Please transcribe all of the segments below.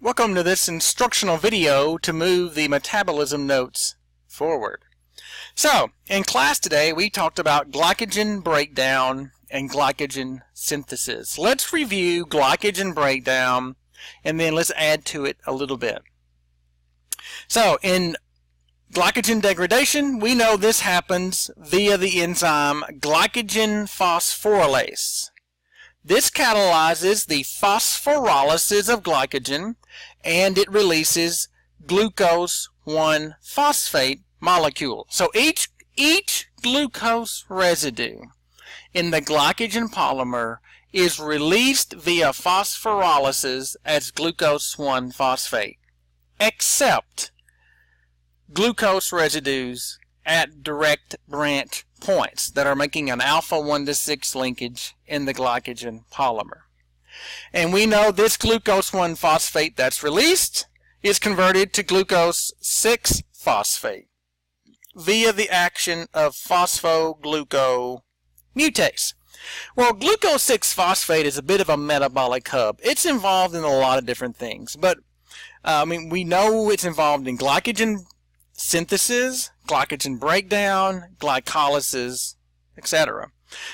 Welcome to this instructional video to move the metabolism notes forward. So, in class today we talked about glycogen breakdown and glycogen synthesis. Let's review glycogen breakdown and then let's add to it a little bit. So, in glycogen degradation, we know this happens via the enzyme glycogen phosphorylase. This catalyzes the phosphorylases of glycogen and it releases glucose 1-phosphate molecule. So each glucose residue in the glycogen polymer is released via phosphorylases as glucose 1-phosphate, except glucose residues at direct branch points that are making an alpha 1 to 6 linkage in the glycogen polymer. And we know this glucose 1-phosphate that's released is converted to glucose 6-phosphate via the action of phosphoglucomutase. Well, glucose 6-phosphate is a bit of a metabolic hub. It's involved in a lot of different things, but we know it's involved in glycogen synthesis, glycogen breakdown, glycolysis, etc.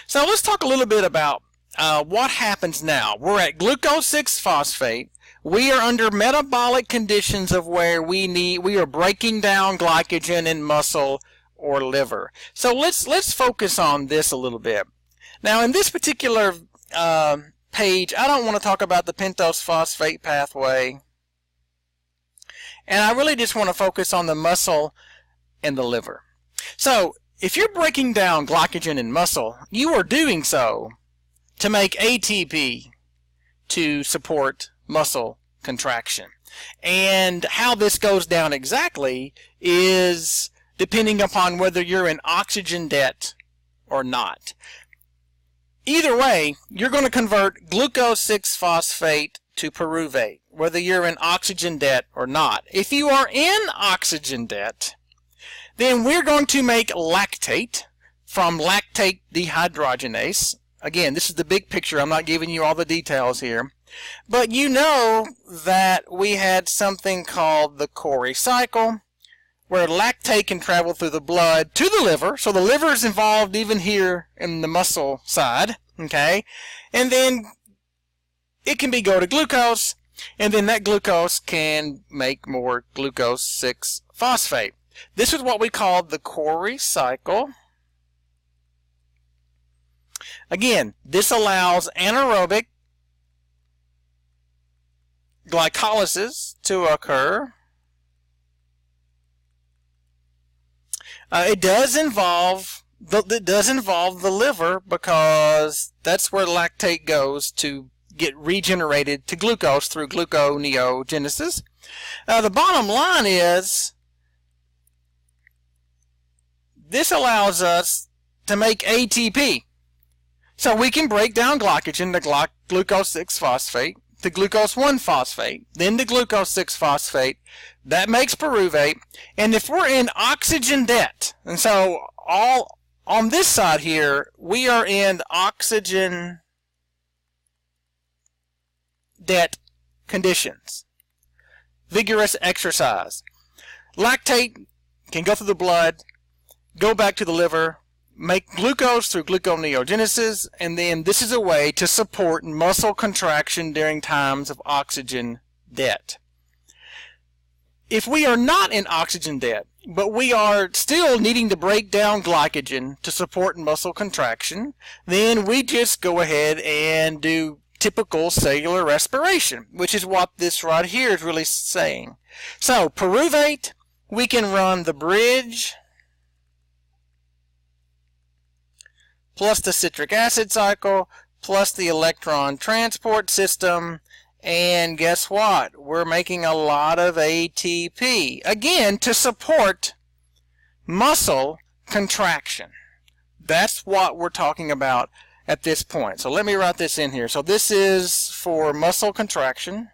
So let's talk a little bit about what happens now. We're at glucose 6-phosphate. We are under metabolic conditions of where we are breaking down glycogen in muscle or liver. So let's focus on this a little bit. Now in this particular page, I don't want to talk about the pentose phosphate pathway. And I really just want to focus on the muscle and the liver. So, if you're breaking down glycogen in muscle, you are doing so to make ATP to support muscle contraction. And how this goes down exactly is depending upon whether you're in oxygen debt or not. Either way, you're going to convert glucose 6-phosphate to pyruvate, whether you're in oxygen debt or not. If you are in oxygen debt, then we're going to make lactate from lactate dehydrogenase. Again, this is the big picture. I'm not giving you all the details here. But you know that we had something called the Cori cycle, where lactate can travel through the blood to the liver. So the liver is involved even here in the muscle side, okay? And then it can go to glucose, and then that glucose can make more glucose 6-phosphate. This is what we call the Cori cycle. Again, this allows anaerobic glycolysis to occur. It does involve the liver because that's where lactate goes to get regenerated to glucose through gluconeogenesis. The bottom line is this allows us to make ATP. So we can break down glycogen to glucose 6-phosphate, to glucose 1-phosphate, then to glucose 6-phosphate. That makes pyruvate. And if we're in oxygen debt, and so all on this side here, we are in oxygen debt conditions. Vigorous exercise. Lactate can go through the blood, go back to the liver, make glucose through gluconeogenesis, and then this is a way to support muscle contraction during times of oxygen debt. If we are not in oxygen debt, but we are still needing to break down glycogen to support muscle contraction, then we just go ahead and do typical cellular respiration, which is what this right here is really saying. So, pyruvate, we can run the bridge plus the citric acid cycle plus the electron transport system, and guess what? We're making a lot of ATP, again, to support muscle contraction. That's what we're talking about at this point. So let me write this in here. So this is for muscle contraction.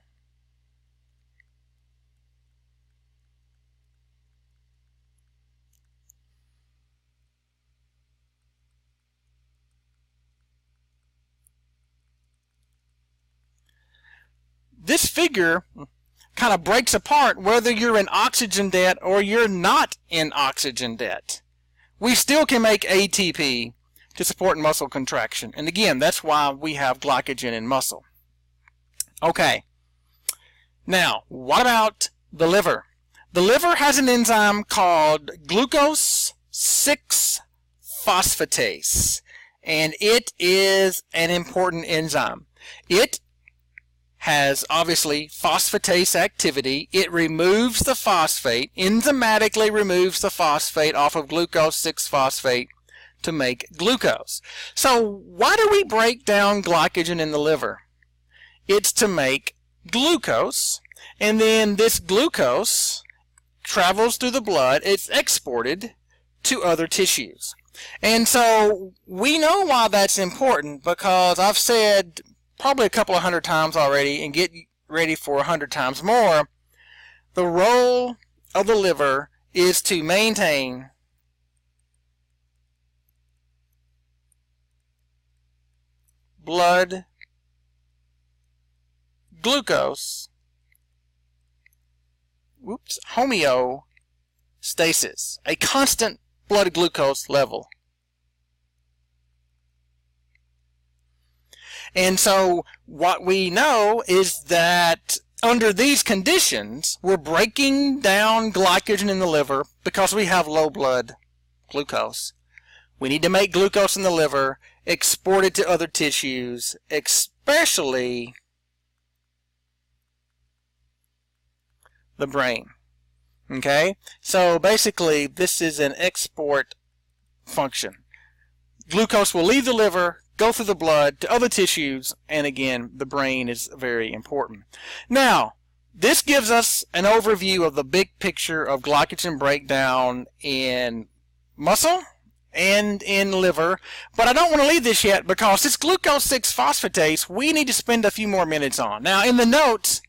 This figure kind of breaks apart whether you're in oxygen debt or you're not in oxygen debt. We still can make ATP to support muscle contraction. And again, that's why we have glycogen in muscle. Okay. Now, what about the liver? The liver has an enzyme called glucose 6-phosphatase, and it is an important enzyme. It has obviously phosphatase activity. It removes the phosphate, enzymatically removes the phosphate off of glucose 6-phosphate to make glucose. So why do we break down glycogen in the liver? It's to make glucose, and then this glucose travels through the blood. It's exported to other tissues. And so we know why that's important, because I've said probably a couple of hundred times already, and get ready for 100 times more, the role of the liver is to maintain blood glucose homeostasis, a constant blood glucose level. And so what we know is that under these conditions, we're breaking down glycogen in the liver because we have low blood glucose. We need to make glucose in the liver, export it to other tissues, especially the brain. Okay? So basically, this is an export function. Glucose will leave the liver, go through the blood to other tissues, and again, the brain is very important. Now, this gives us an overview of the big picture of glycogen breakdown in muscle and in liver, but I don't want to leave this yet because this glucose 6-phosphatase we need to spend a few more minutes on. Now, in the notes,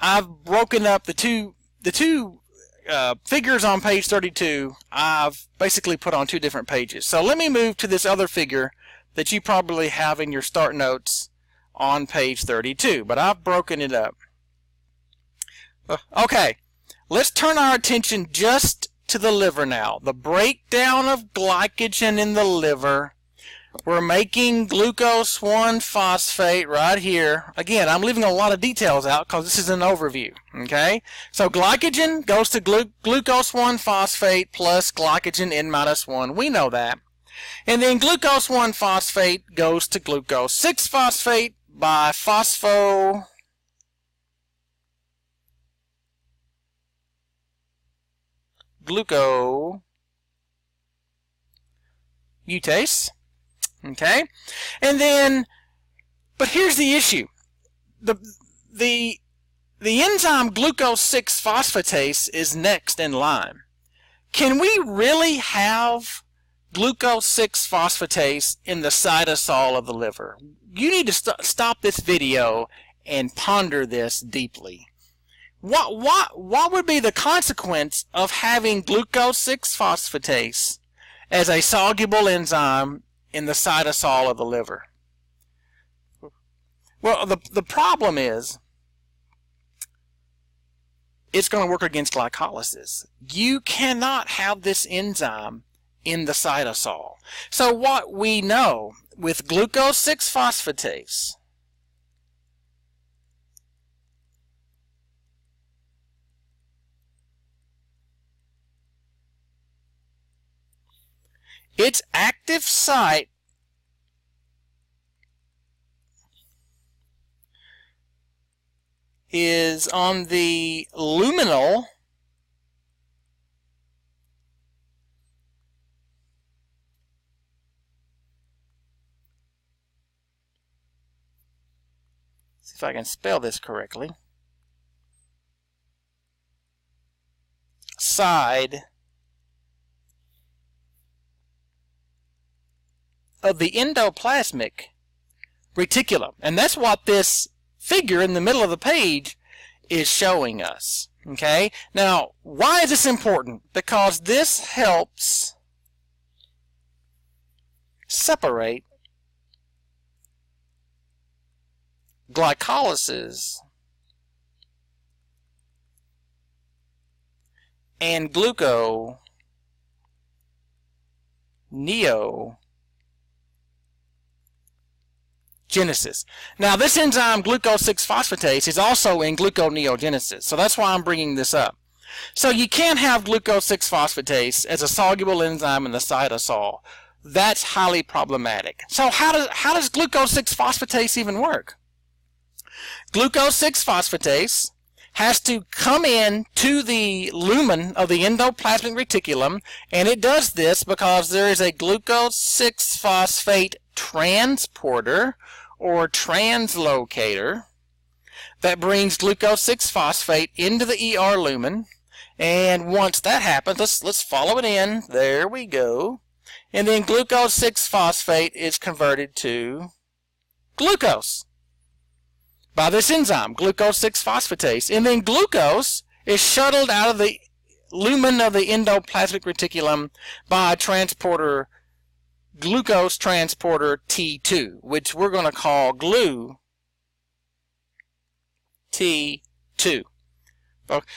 I've broken up the two figures on page 32. I've basically put on two different pages. So let me move to this other figure that you probably have in your start notes on page 32, but I've broken it up. Okay, let's turn our attention just to the liver now. The breakdown of glycogen in the liver. We're making glucose 1-phosphate right here. Again, I'm leaving a lot of details out because this is an overview. Okay, so glycogen goes to glucose 1-phosphate plus glycogen N-1. We know that. And then glucose 1-phosphate goes to glucose 6-phosphate by phosphoglucose okay, and then, but here's the issue: the enzyme glucose 6-phosphatase is next in line. Can we really have glucose 6-phosphatase in the cytosol of the liver? You need to stop this video and ponder this deeply. What would be the consequence of having glucose 6-phosphatase as a soluble enzyme in the cytosol of the liver? Well, the problem is it's going to work against glycolysis. You cannot have this enzyme in the cytosol. So what we know with glucose 6-phosphatase, its active site is on the luminal see if I can spell this correctly, side of the endoplasmic reticulum. And that's what this figure in the middle of the page is showing us. Okay? Now, why is this important? Because this helps separate glycolysis and gluconeogenesis. Now this enzyme glucose-6-phosphatase is also in gluconeogenesis, so that's why I'm bringing this up. So you can't have glucose-6-phosphatase as a soluble enzyme in the cytosol. That's highly problematic. So how does glucose-6-phosphatase even work? Glucose-6-phosphatase has to come in to the lumen of the endoplasmic reticulum, and it does this because there is a glucose-6-phosphate transporter or translocator that brings glucose-6-phosphate into the ER lumen. And once that happens, let's follow it in. There we go. And then glucose-6-phosphate is converted to glucose by this enzyme, glucose-6-phosphatase. And then glucose is shuttled out of the lumen of the endoplasmic reticulum by a transporter, glucose transporter T2, which we're going to call T2.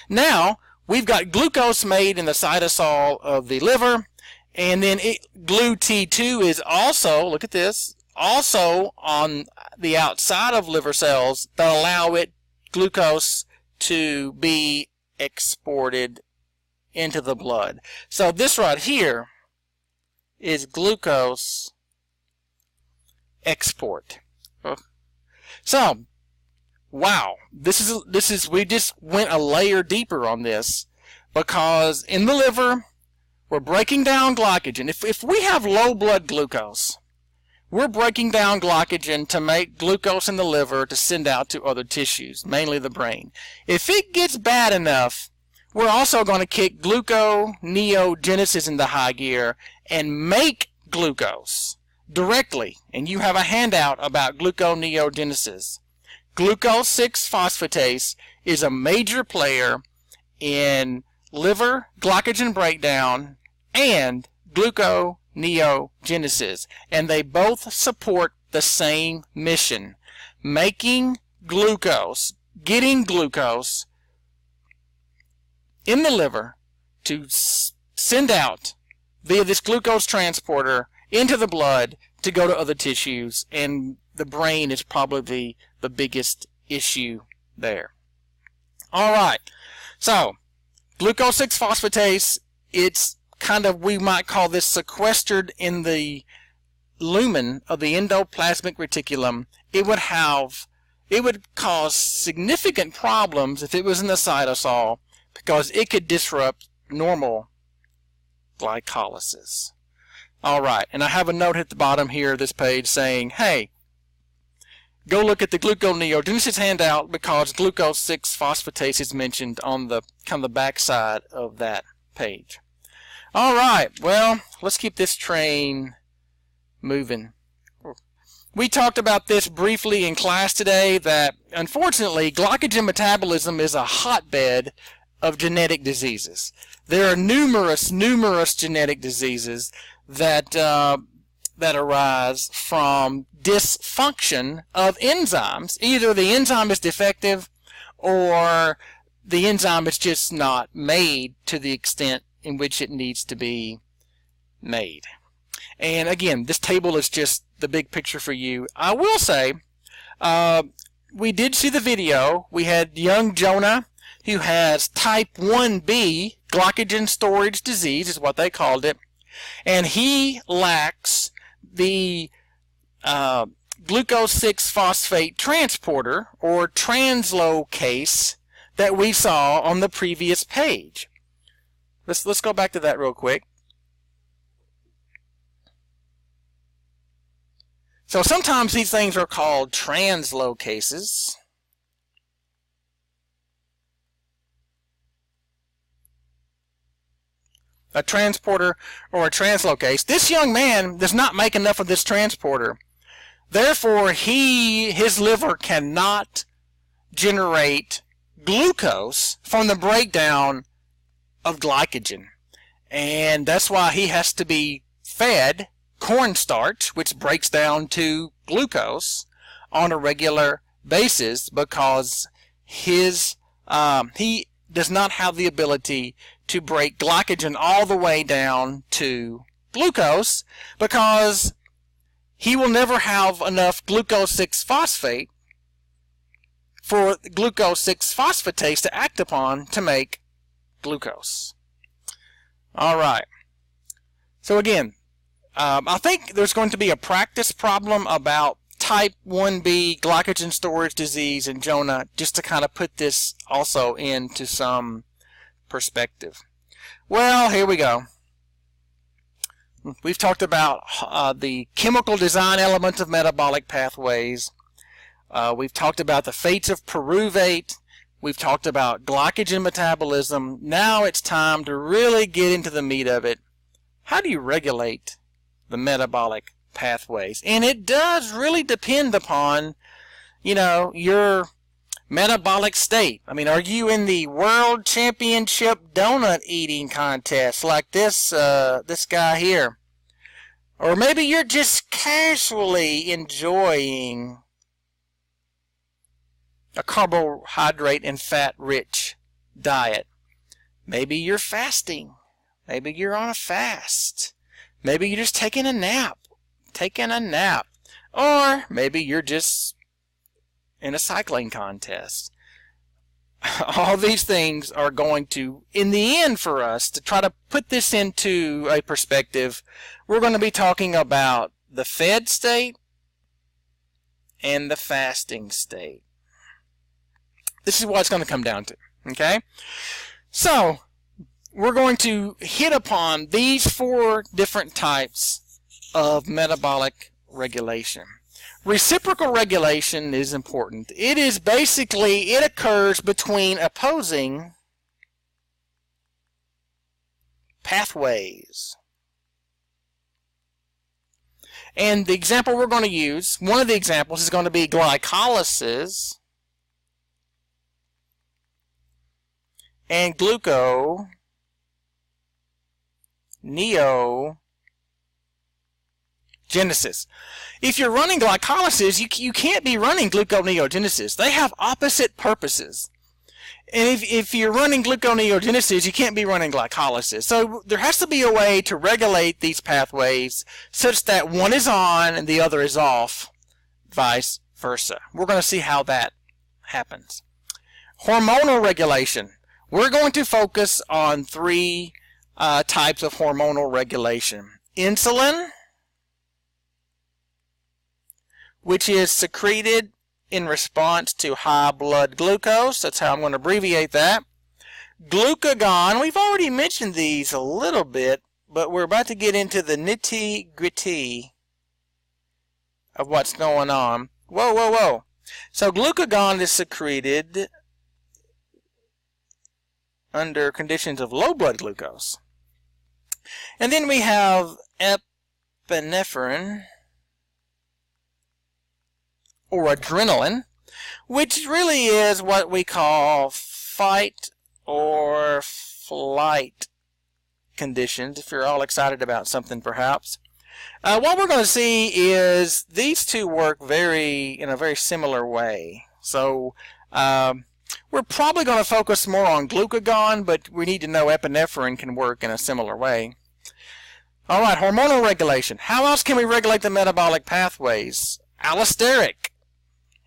Now, we've got glucose made in the cytosol of the liver, and then GLU-T2 is also, look at this, also on the outside of liver cells that allow glucose to be exported into the blood. So this right here is glucose export. So, wow, we just went a layer deeper on this, because in the liver we're breaking down glycogen. If we have low blood glucose, we're breaking down glycogen to make glucose in the liver to send out to other tissues, mainly the brain. If it gets bad enough, we're also going to kick gluconeogenesis into high gear and make glucose directly. And you have a handout about gluconeogenesis. Glucose-6-phosphatase is a major player in liver glycogen breakdown and gluconeogenesis, and they both support the same mission: making glucose, getting glucose in the liver to send out via this glucose transporter into the blood to go to other tissues, and the brain is probably the biggest issue there. All right, so glucose-6-phosphatase, it's kind of, we might call this sequestered in the lumen of the endoplasmic reticulum. It would cause significant problems if it was in the cytosol, because it could disrupt normal glycolysis. All right, and I have a note at the bottom here of this page saying, hey, go look at the gluconeogenesis handout, because glucose-6-phosphatase is mentioned on the kind of the back side of that page. All right, well, let's keep this train moving. We talked about this briefly in class today, that unfortunately glycogen metabolism is a hotbed of genetic diseases. There are numerous genetic diseases that arise from dysfunction of enzymes. Either the enzyme is defective, or the enzyme is just not made to the extent in which it needs to be made. And again, this table is just the big picture for you. I will say, we did see the video. We had young Jonah, who has type 1b glycogen storage disease, is what they called it, and he lacks the glucose-6-phosphate transporter or translocase that we saw on the previous page. Let's go back to that real quick. So sometimes these things are called translocases. A transporter or a translocase. This young man does not make enough of this transporter. Therefore, his liver cannot generate glucose from the breakdown of glycogen. And that's why he has to be fed cornstarch, which breaks down to glucose on a regular basis, because he does not have the ability to break glycogen all the way down to glucose, because he will never have enough glucose 6-phosphate for glucose 6-phosphatase to act upon to make glucose. All right. So again, I think there's going to be a practice problem about type 1b glycogen storage disease in Jonah, just to kind of put this also into some perspective. Well, here we go. We've talked about the chemical design elements of metabolic pathways. We've talked about the fates of pyruvate. We've talked about glycogen metabolism. Now it's time to really get into the meat of it. How do you regulate the metabolic pathways? And it does really depend upon, your metabolic state. I mean, are you in the world championship donut eating contest like this guy here? Or maybe you're just casually enjoying a carbohydrate and fat rich diet. Maybe you're fasting. Maybe you're on a fast. Maybe you're just taking a nap. Or maybe you're just in a cycling contest. All these things are going to, in the end, for us to try to put this into a perspective, we're going to be talking about the fed state and the fasting state. This is what it's going to come down to, okay? So, we're going to hit upon these 4 different types of metabolic regulation. Reciprocal regulation is important. It is basically, it occurs between opposing pathways. And the example we're going to use, one of the examples is going to be glycolysis and gluconeogenesis. If you're running glycolysis, you can't be running gluconeogenesis. They have opposite purposes. And if you're running gluconeogenesis, you can't be running glycolysis. So there has to be a way to regulate these pathways such that one is on and the other is off, vice versa. We're going to see how that happens. Hormonal regulation. We're going to focus on 3 types of hormonal regulation. Insulin, which is secreted in response to high blood glucose. That's how I'm going to abbreviate that. Glucagon, we've already mentioned these a little bit, but we're about to get into the nitty-gritty of what's going on. Whoa. So glucagon is secreted under conditions of low blood glucose. And then we have epinephrine, or adrenaline, which really is what we call fight or flight conditions, if you're all excited about something perhaps. What we're going to see is these two work in a very similar way. So we're probably going to focus more on glucagon, but we need to know epinephrine can work in a similar way. All right, hormonal regulation. How else can we regulate the metabolic pathways? Allosteric.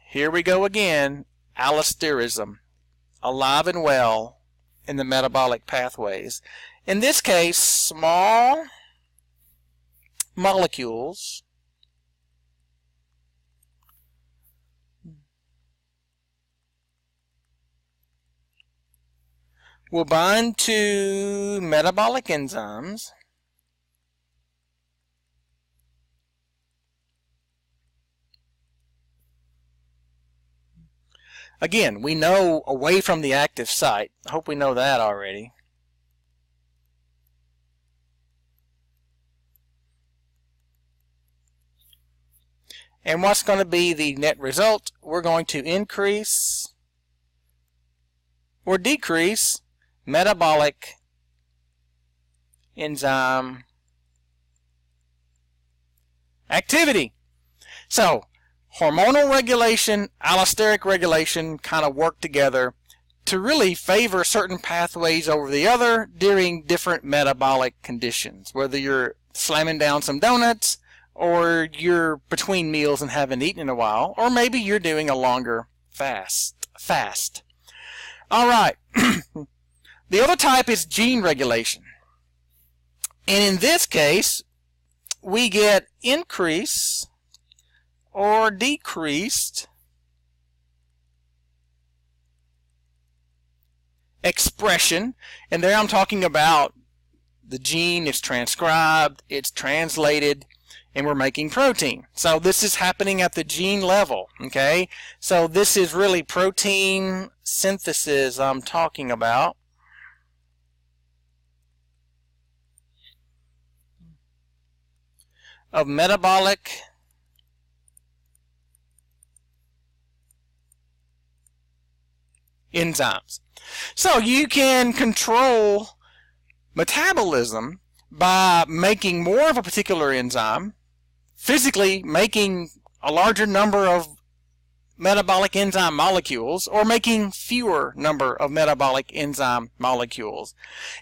Here we go again, allosterism, alive and well in the metabolic pathways. In this case, small molecules will bind to metabolic enzymes Again, we know away from the active site. I hope we know that already. And what's going to be the net result? We're going to increase or decrease metabolic enzyme activity. So, hormonal regulation, allosteric regulation kind of work together to really favor certain pathways over the other during different metabolic conditions, whether you're slamming down some donuts, or you're between meals and haven't eaten in a while, or maybe you're doing a longer fast. All right. The other type is gene regulation. And in this case, we get increase or decreased expression. And there I'm talking about the gene is transcribed, it's translated, and we're making protein. So this is happening at the gene level, okay? So this is really protein synthesis I'm talking about. Of metabolic enzymes. So you can control metabolism by making more of a particular enzyme, physically making a larger number of metabolic enzyme molecules, or making fewer number of metabolic enzyme molecules.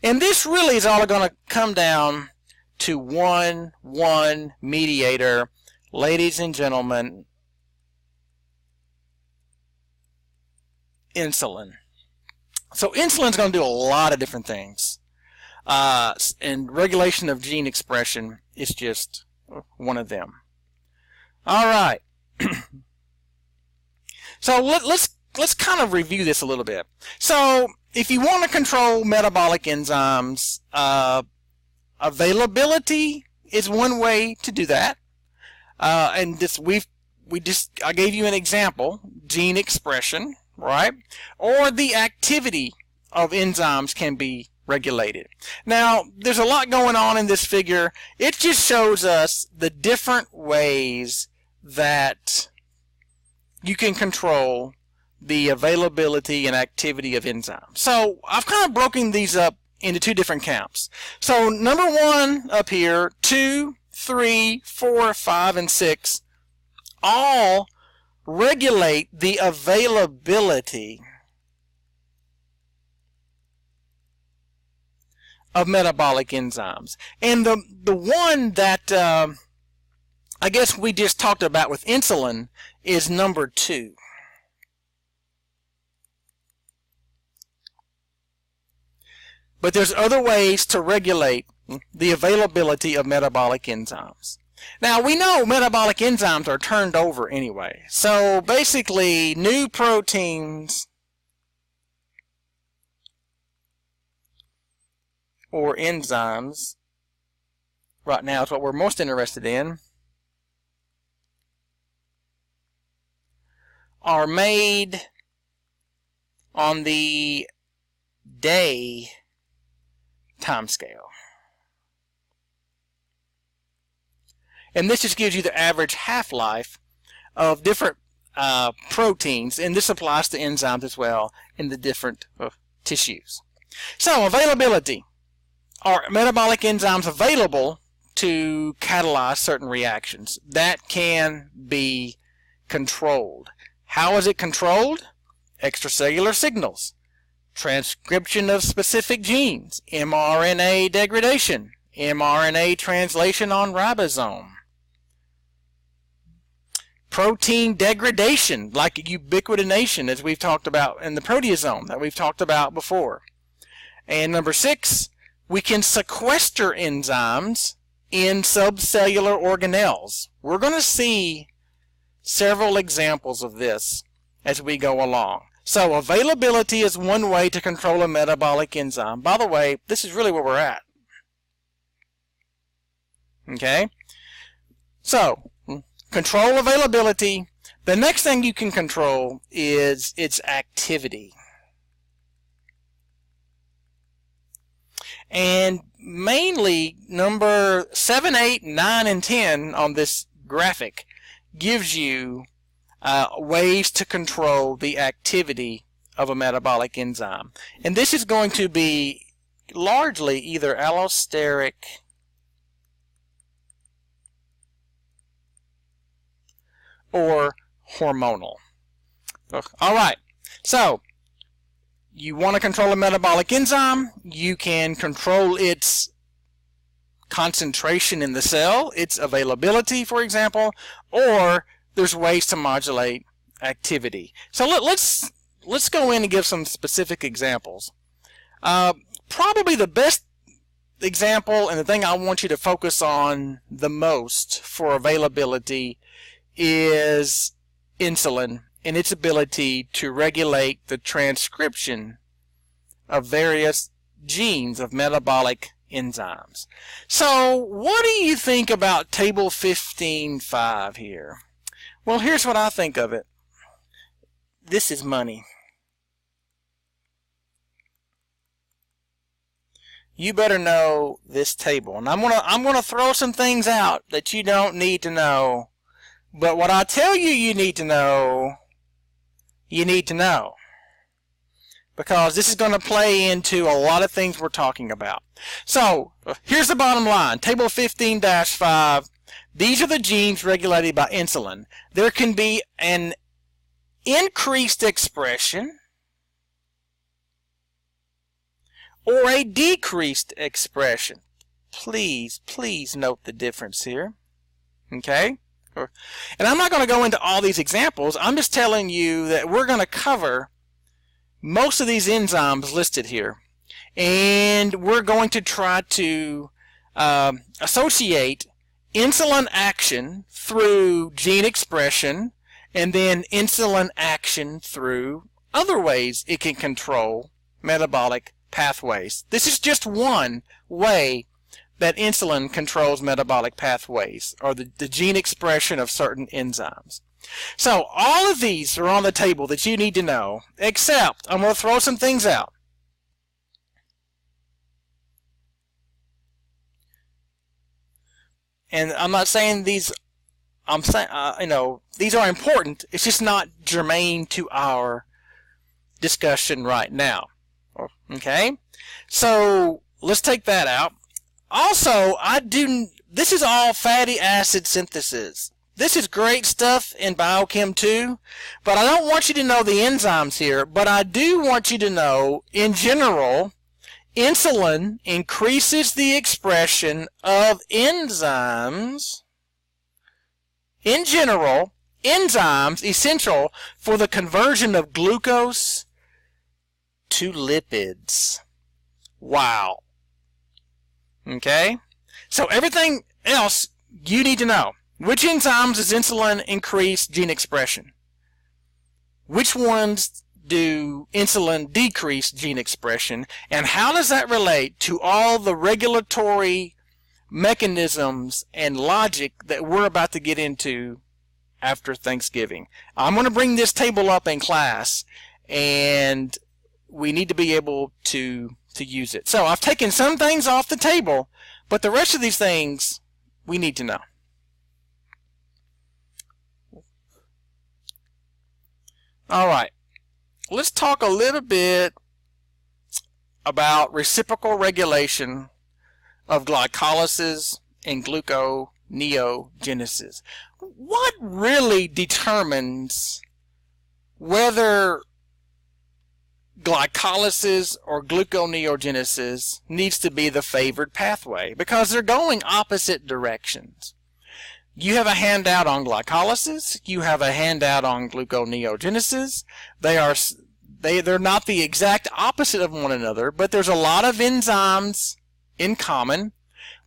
And this really is all going to come down to one mediator, ladies and gentlemen, insulin. So insulin is going to do a lot of different things. And regulation of gene expression is just one of them. All right. So let's kind of review this a little bit. So if you want to control metabolic enzymes, availability is one way to do that. And this I gave you an example, gene expression, right? Or the activity of enzymes can be regulated. Now, there's a lot going on in this figure. It just shows us the different ways that you can control the availability and activity of enzymes. So I've kind of broken these up into two different camps. So number 1 up here, 2, 3, 4, 5, and 6 all regulate the availability of metabolic enzymes. And the one that I guess we just talked about with insulin is number 2. But there's other ways to regulate the availability of metabolic enzymes. Now, we know metabolic enzymes are turned over anyway. So basically, new proteins or enzymes, right now is what we're most interested in, are made on the day timescale. And this just gives you the average half-life of different proteins, and this applies to enzymes as well in the different tissues. So, availability. Are metabolic enzymes available to catalyze certain reactions? That can be controlled. How is it controlled? Extracellular signals, transcription of specific genes, mRNA degradation, mRNA translation on ribosome, protein degradation, like ubiquitination, as we've talked about, in the proteasome that we've talked about before. And number 6, we can sequester enzymes in subcellular organelles. We're going to see several examples of this as we go along. So availability is one way to control a metabolic enzyme. By the way, this is really where we're at. Okay? So, control availability. The next thing you can control is its activity. And mainly, number 7, 8, 9, and 10 on this graphic gives you ways to control the activity of a metabolic enzyme. And this is going to be largely either allosteric or hormonal. All right, so you want to control a metabolic enzyme, you can control its concentration in the cell, its availability, for example, or there's ways to modulate activity. So let's go in and give some specific examples. Probably the best example and the thing I want you to focus on the most for availability is insulin and its ability to regulate the transcription of various genes of metabolic enzymes. So what do you think about table 15.5 here? Well, here's what I think of it. This is money. You better know this table. And I'm gonna throw some things out that you don't need to know. But what I tell you you need to know, you need to know. Because this is going to play into a lot of things we're talking about. So, here's the bottom line. Table 15-5. These are the genes regulated by insulin. There can be an increased expression or a decreased expression. Please note the difference here. Okay? And I'm not going to go into all these examples. I'm just telling you that we're going to cover most of these enzymes listed here. And we're going to try to associate insulin action through gene expression and then insulin action through other ways it can control metabolic pathways. This is just one way that insulin controls metabolic pathways, or the gene expression of certain enzymes. So all of these are on the table that you need to know, except I'm going to throw some things out. And I'm not saying these, I'm saying, these are important. It's just not germane to our discussion right now. Okay? So let's take that out. Also, this is all fatty acid synthesis. This is great stuff in biochem too, but I don't want you to know the enzymes here, but I do want you to know, in general, insulin increases the expression of enzymes. In general, enzymes essential for the conversion of glucose to lipids. Wow. Okay? So everything else you need to know. Which enzymes does insulin increase gene expression? Which ones do insulin decrease gene expression? And how does that relate to all the regulatory mechanisms and logic that we're about to get into after Thanksgiving? I'm going to bring this table up in class, and we need to be able to use it. So I've taken some things off the table, but the rest of these things we need to know. All right, let's talk a little bit about reciprocal regulation of glycolysis and gluconeogenesis. What really determines whether glycolysis or gluconeogenesis needs to be the favored pathway? Because they're going opposite directions. You have a handout on glycolysis. You have a handout on gluconeogenesis. They're not the exact opposite of one another, but there's a lot of enzymes in common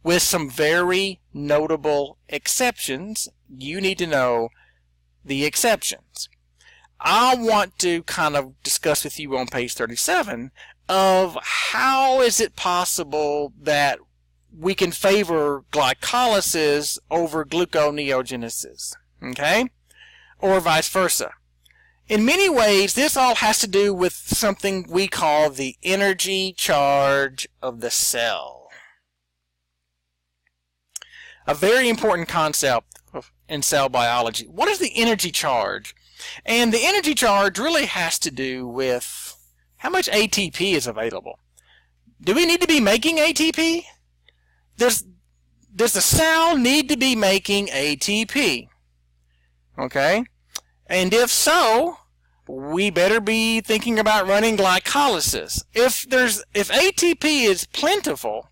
with some very notable exceptions. You need to know the exceptions. I want to kind of discuss with you on page 37 of how is it possible that we can favor glycolysis over gluconeogenesis, okay? Or vice versa. In many ways, this all has to do with something we call the energy charge of the cell. A very important concept in cell biology. What is the energy charge? And the energy charge really has to do with how much ATP is available. Do we need to be making ATP? Does the cell need to be making ATP? Okay? And if so, we better be thinking about running glycolysis. If ATP is plentiful,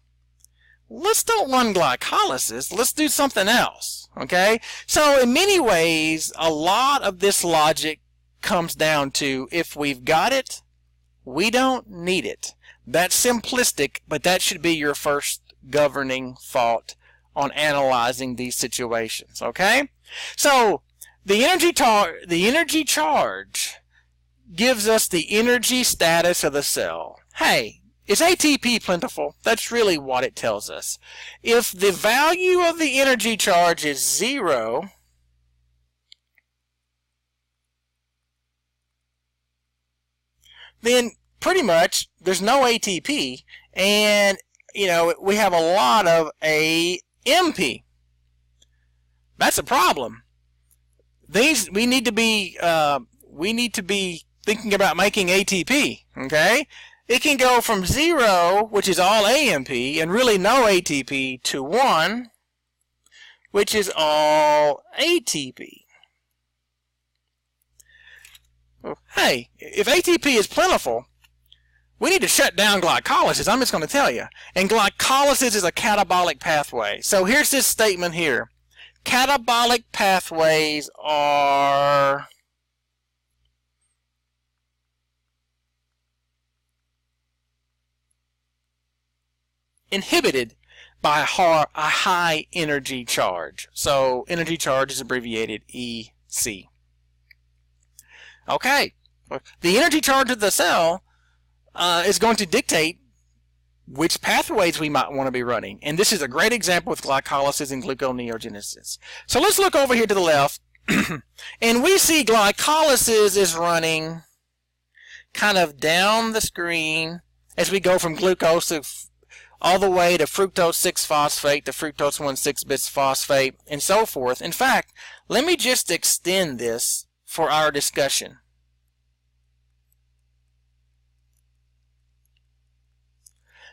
let's don't run glycolysis. Let's do something else. Okay? So in many ways, a lot of this logic comes down to if we've got it, we don't need it. That's simplistic, but that should be your first governing thought on analyzing these situations. Okay? So the energy charge gives us the energy status of the cell. Hey, is ATP plentiful? That's really what it tells us. If the value of the energy charge is 0, then pretty much there's no ATP, and we have a lot of AMP. That's a problem. We need to be thinking about making ATP. Okay, it can go from 0, which is all AMP and really no ATP, to 1, which is all ATP. Hey, if ATP is plentiful, we need to shut down glycolysis. I'm just going to tell you. And glycolysis is a catabolic pathway. So here's this statement here. Catabolic pathways are inhibited by a high energy charge. So energy charge is abbreviated EC. Okay, the energy charge of the cell is going to dictate which pathways we might want to be running. And this is a great example with glycolysis and gluconeogenesis. So let's look over here to the left, and we see glycolysis is running kind of down the screen as we go from glucose all the way to fructose 6-phosphate to fructose 1,6-bisphosphate and so forth. In fact, let me just extend this for our discussion.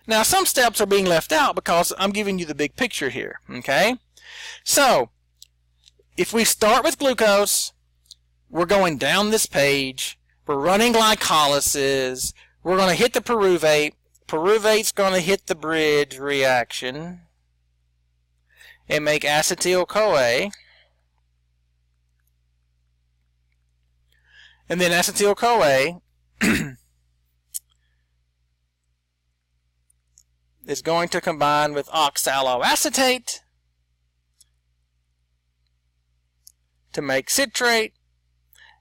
Now, some steps are being left out because I'm giving you the big picture here. Okay? So, if we start with glucose, we're going down this page, we're running glycolysis, we're going to hit the pyruvate, pyruvate's going to hit the bridge reaction and make acetyl-CoA. And then acetyl-CoA is going to combine with oxaloacetate to make citrate.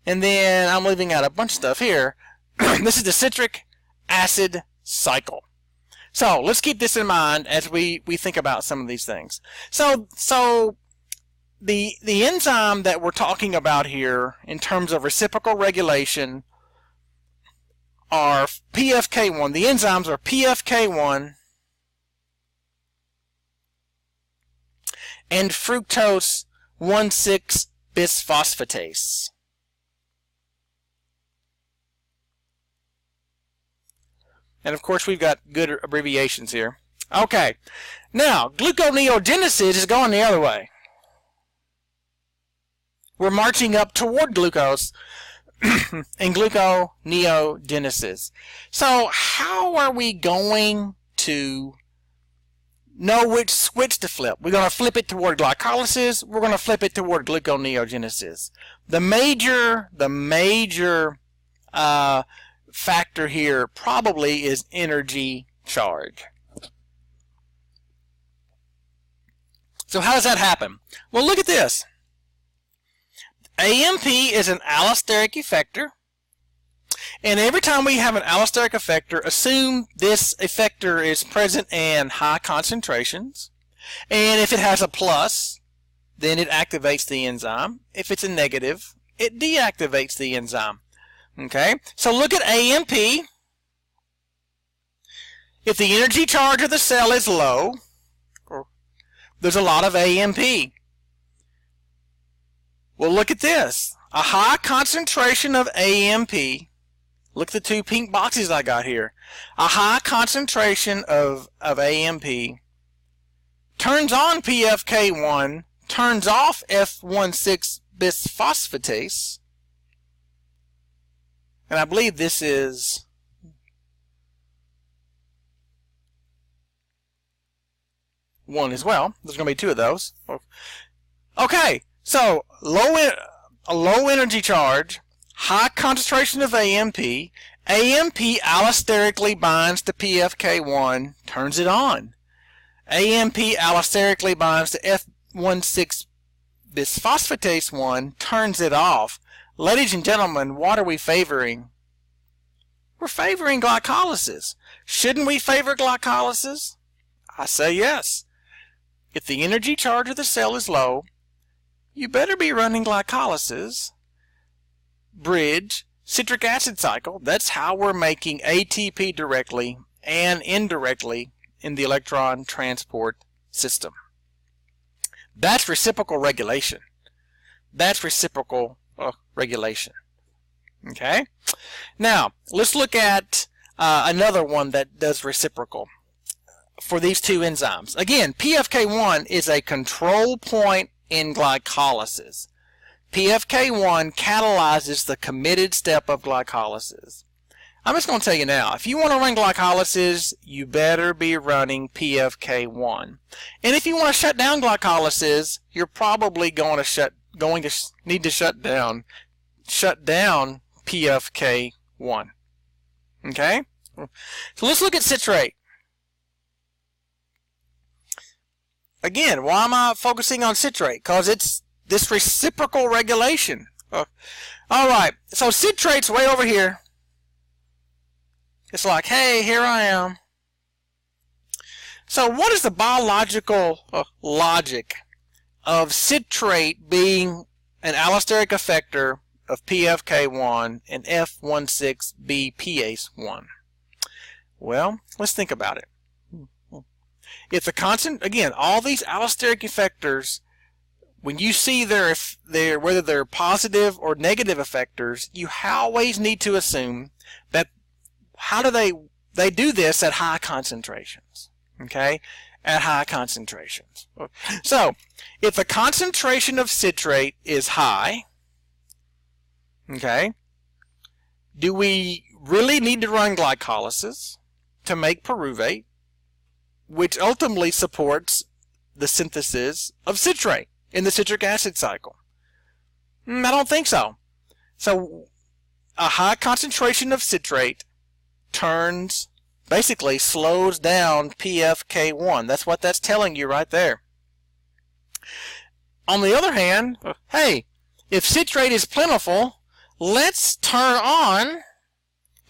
And then I'm leaving out a bunch of stuff here. This is the citric acid cycle. So let's keep this in mind as we think about some of these things. So the enzyme that we're talking about here in terms of reciprocal regulation are PFK1. The enzymes are PFK1 and fructose 1,6-bisphosphatase. And of course we've got good abbreviations here. Okay, now gluconeogenesis is going the other way. We're marching up toward glucose and gluconeogenesis. So how are we going to know which switch to flip? We're going to flip it toward glycolysis. We're going to flip it toward gluconeogenesis. The major factor here probably is energy charge. So how does that happen? Well, look at this. AMP is an allosteric effector, and every time we have an allosteric effector, assume this effector is present in high concentrations, and if it has a plus, then it activates the enzyme. If it's a negative, it deactivates the enzyme. Okay, so look at AMP. If the energy charge of the cell is low, there's a lot of AMP. Well, look at this. A high concentration of AMP. Look at the two pink boxes I got here. A high concentration of AMP turns on PFK1, turns off F16-bisphosphatase, And I believe this is one as well. There's going to be two of those. Okay, so a low energy charge, high concentration of AMP. AMP allosterically binds to PFK1, turns it on. AMP allosterically binds to F16 bisphosphatase 1, turns it off. Ladies and gentlemen, what are we favoring? We're favoring glycolysis. Shouldn't we favor glycolysis? I say yes. If the energy charge of the cell is low, you better be running glycolysis, bridge, citric acid cycle. That's how we're making ATP directly and indirectly in the electron transport system. That's reciprocal regulation. That's reciprocal regulation. Okay? Now, let's look at another one that does reciprocal for these two enzymes. Again, PFK1 is a control point in glycolysis. PFK1 catalyzes the committed step of glycolysis. I'm just going to tell you now, if you want to run glycolysis, you better be running PFK1. And if you want to shut down glycolysis, you're probably going to need to shut down PFK1. Okay? So let's look at citrate. Again, why am I focusing on citrate? Because it's this reciprocal regulation. Alright, so citrate's way over here. It's like, hey, here I am. So what is the biological logic of citrate being an allosteric effector of PFK1 and F16BPase1? Well, let's think about it. It's a constant, again, all these allosteric effectors, when you see whether they're positive or negative effectors, you always need to assume that they do this at high concentrations. Okay? At high concentrations. So, if the concentration of citrate is high, okay, do we really need to run glycolysis to make pyruvate, which ultimately supports the synthesis of citrate in the citric acid cycle? I don't think so. So a high concentration of citrate basically slows down PFK1. That's what that's telling you right there. On the other hand, hey, if citrate is plentiful, let's turn on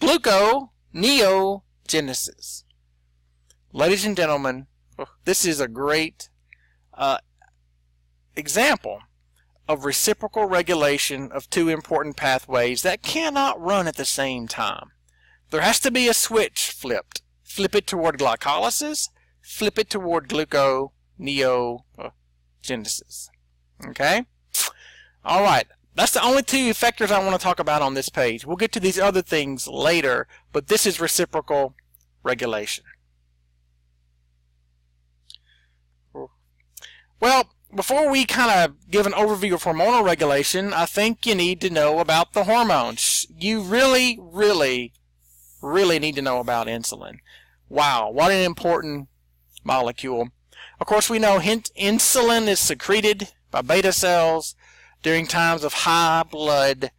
gluconeogenesis. Ladies and gentlemen, this is a great example of reciprocal regulation of two important pathways that cannot run at the same time. There has to be a switch flipped. Flip it toward glycolysis, flip it toward gluconeogenesis. Okay? Alright, that's the only two effectors I want to talk about on this page. We'll get to these other things later, but this is reciprocal regulation. Well, before we kind of give an overview of hormonal regulation, I think you need to know about the hormones. You really, really, really need to know about insulin. Wow, what an important molecule. Of course, we know insulin is secreted by beta cells during times of high blood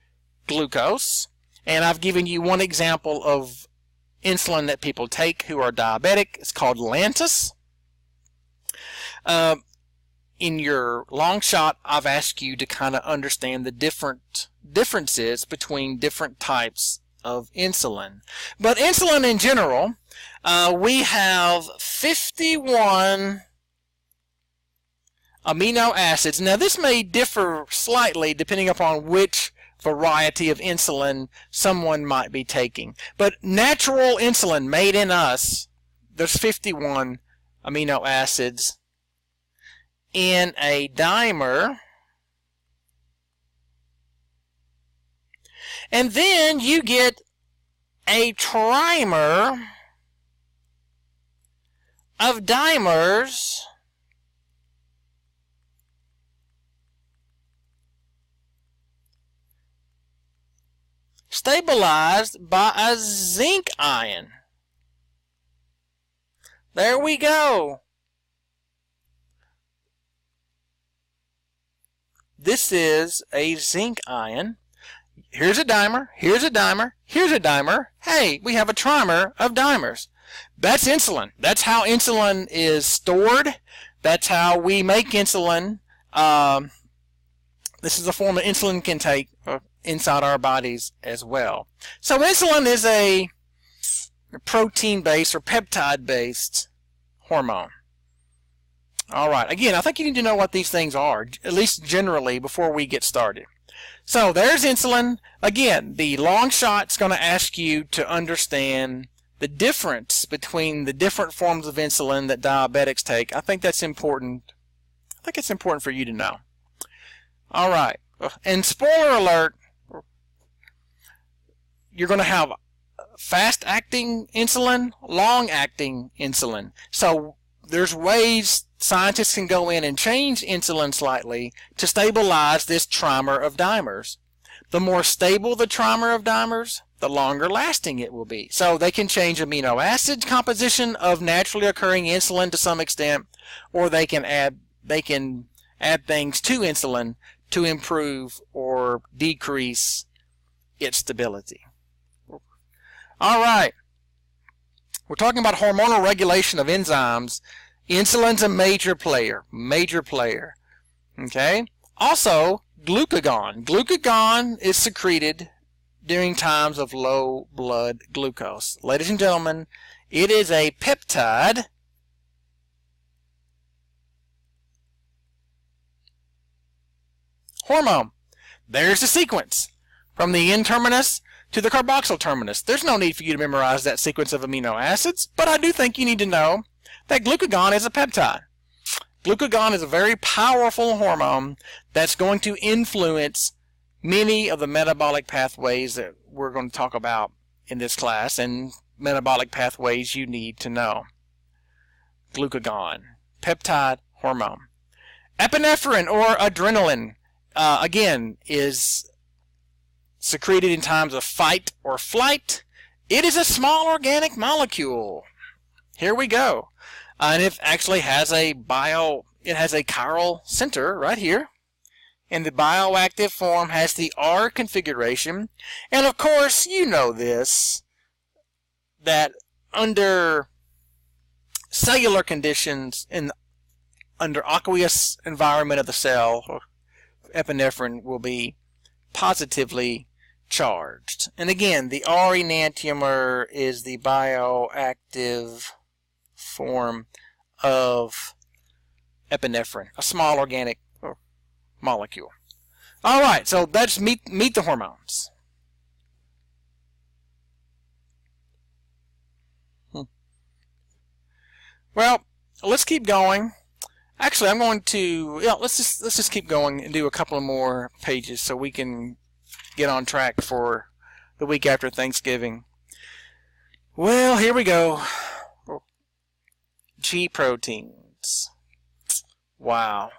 glucose. And I've given you one example of insulin that people take who are diabetic. It's called Lantus. In your long shot, I've asked you to kind of understand the differences between different types of insulin. But insulin in general, we have 51 amino acids. Now this may differ slightly depending upon which variety of insulin someone might be taking. But natural insulin made in us, there's 51 amino acids in a dimer, and then you get a trimer of dimers stabilized by a zinc ion. There we go. This is a zinc ion. Here's a dimer, here's a dimer, here's a dimer. Hey, we have a trimer of dimers. That's insulin. That's how insulin is stored. That's how we make insulin. This is a form that insulin can take inside our bodies as well. So insulin is a protein-based or peptide-based hormone. All right. Again, I think you need to know what these things are, at least generally, before we get started. So there's insulin. Again, the long shot's going to ask you to understand the difference between the different forms of insulin that diabetics take. I think that's important. I think it's important for you to know. All right. And spoiler alert, you're going to have fast-acting insulin, long-acting insulin. So there's ways scientists can go in and change insulin slightly to stabilize this trimer of dimers. The more stable the trimer of dimers, the longer lasting it will be. So they can change amino acid composition of naturally occurring insulin to some extent, or they can add things to insulin to improve or decrease its stability. All right. We're talking about hormonal regulation of enzymes. Insulin's a major player. Okay? Also, glucagon. Glucagon is secreted during times of low blood glucose. Ladies and gentlemen, it is a peptide hormone. There's the sequence from the N-terminus to the carboxyl terminus. There's no need for you to memorize that sequence of amino acids, but I do think you need to know that glucagon is a peptide. Glucagon is a very powerful hormone that's going to influence many of the metabolic pathways that we're going to talk about in this class, and metabolic pathways you need to know. Glucagon, peptide hormone. Epinephrine or adrenaline, again, is secreted in times of fight or flight. It is a small organic molecule. Here we go. And it actually has a chiral center right here. And the bioactive form has the R configuration. And of course, you know this, that under cellular conditions, under aqueous environment of the cell, epinephrine will be positively charged. And again, the R enantiomer is the bioactive form of epinephrine, a small organic molecule. All right, so that's meet the hormones. Well, let's keep going. Actually, I'm going to let's just keep going and do a couple of more pages so we can get on track for the week after Thanksgiving. Well, here we go. G proteins. Wow.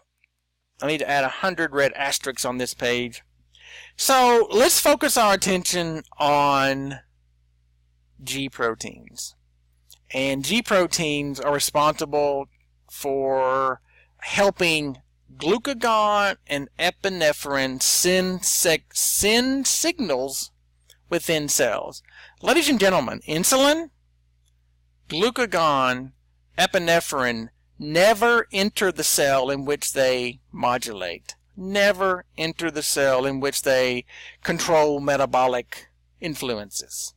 I need to add 100 red asterisks on this page. So let's focus our attention on G proteins. And G proteins are responsible for helping glucagon and epinephrine send signals within cells. Ladies and gentlemen, insulin, glucagon, epinephrine never enter the cell in which they modulate. Never enter the cell in which they control metabolic influences.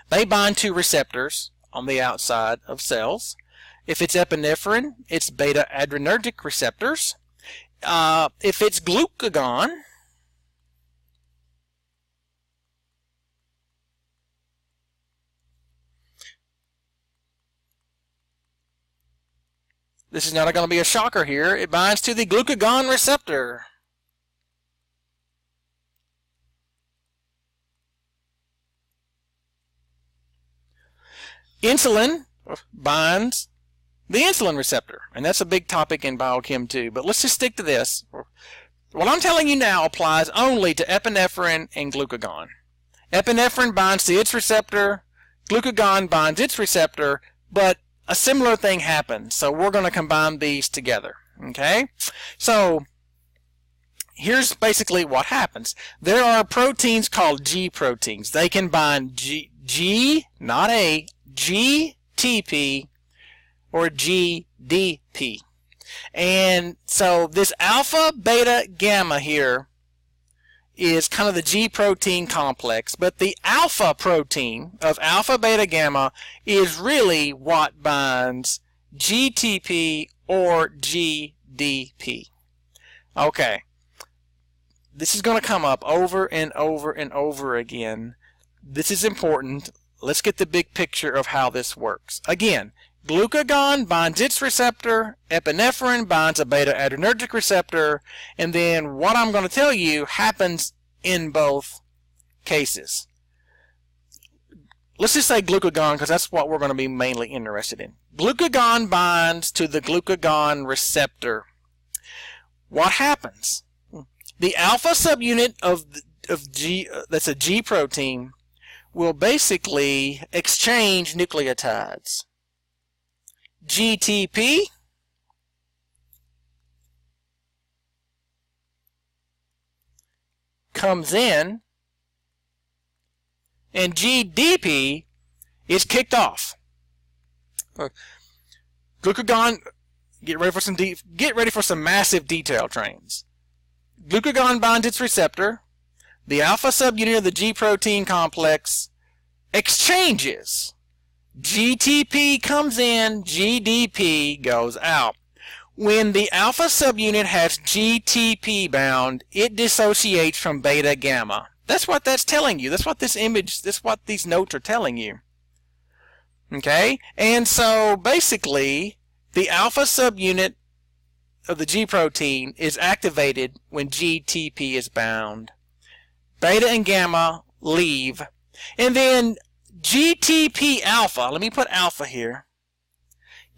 They bind to receptors on the outside of cells. If it's epinephrine, it's beta-adrenergic receptors. If it's glucagon, this is not going to be a shocker here. It binds to the glucagon receptor. Insulin binds the insulin receptor, and that's a big topic in biochem too. But let's just stick to this. What I'm telling you now applies only to epinephrine and glucagon. Epinephrine binds to its receptor, glucagon binds its receptor, but a similar thing happens. So we're going to combine these together. Okay? So here's basically what happens. There are proteins called G proteins. They can bind G, not A, GTP or GDP. And so this alpha, beta, gamma here is kind of the G protein complex, but the alpha protein of alpha, beta, gamma is really what binds GTP or GDP. Okay. This is going to come up over and over and over again. This is important. Let's get the big picture of how this works. Again, glucagon binds its receptor, epinephrine binds a beta-adrenergic receptor, and then what I'm going to tell you happens in both cases. Let's just say glucagon because that's what we're going to be mainly interested in. Glucagon binds to the glucagon receptor. What happens? The alpha subunit of G, that's a G protein, will basically exchange nucleotides. GTP comes in, and GDP is kicked off. Glucagon, get ready for some massive detail trains. Glucagon binds its receptor. The alpha subunit of the G protein complex exchanges. GTP comes in, GDP goes out. When the alpha subunit has GTP bound, it dissociates from beta gamma. That's what that's telling you. That's what that's what these notes are telling you. Okay? And so basically, the alpha subunit of the G protein is activated when GTP is bound. Beta and gamma leave. And then GTP alpha, let me put alpha here,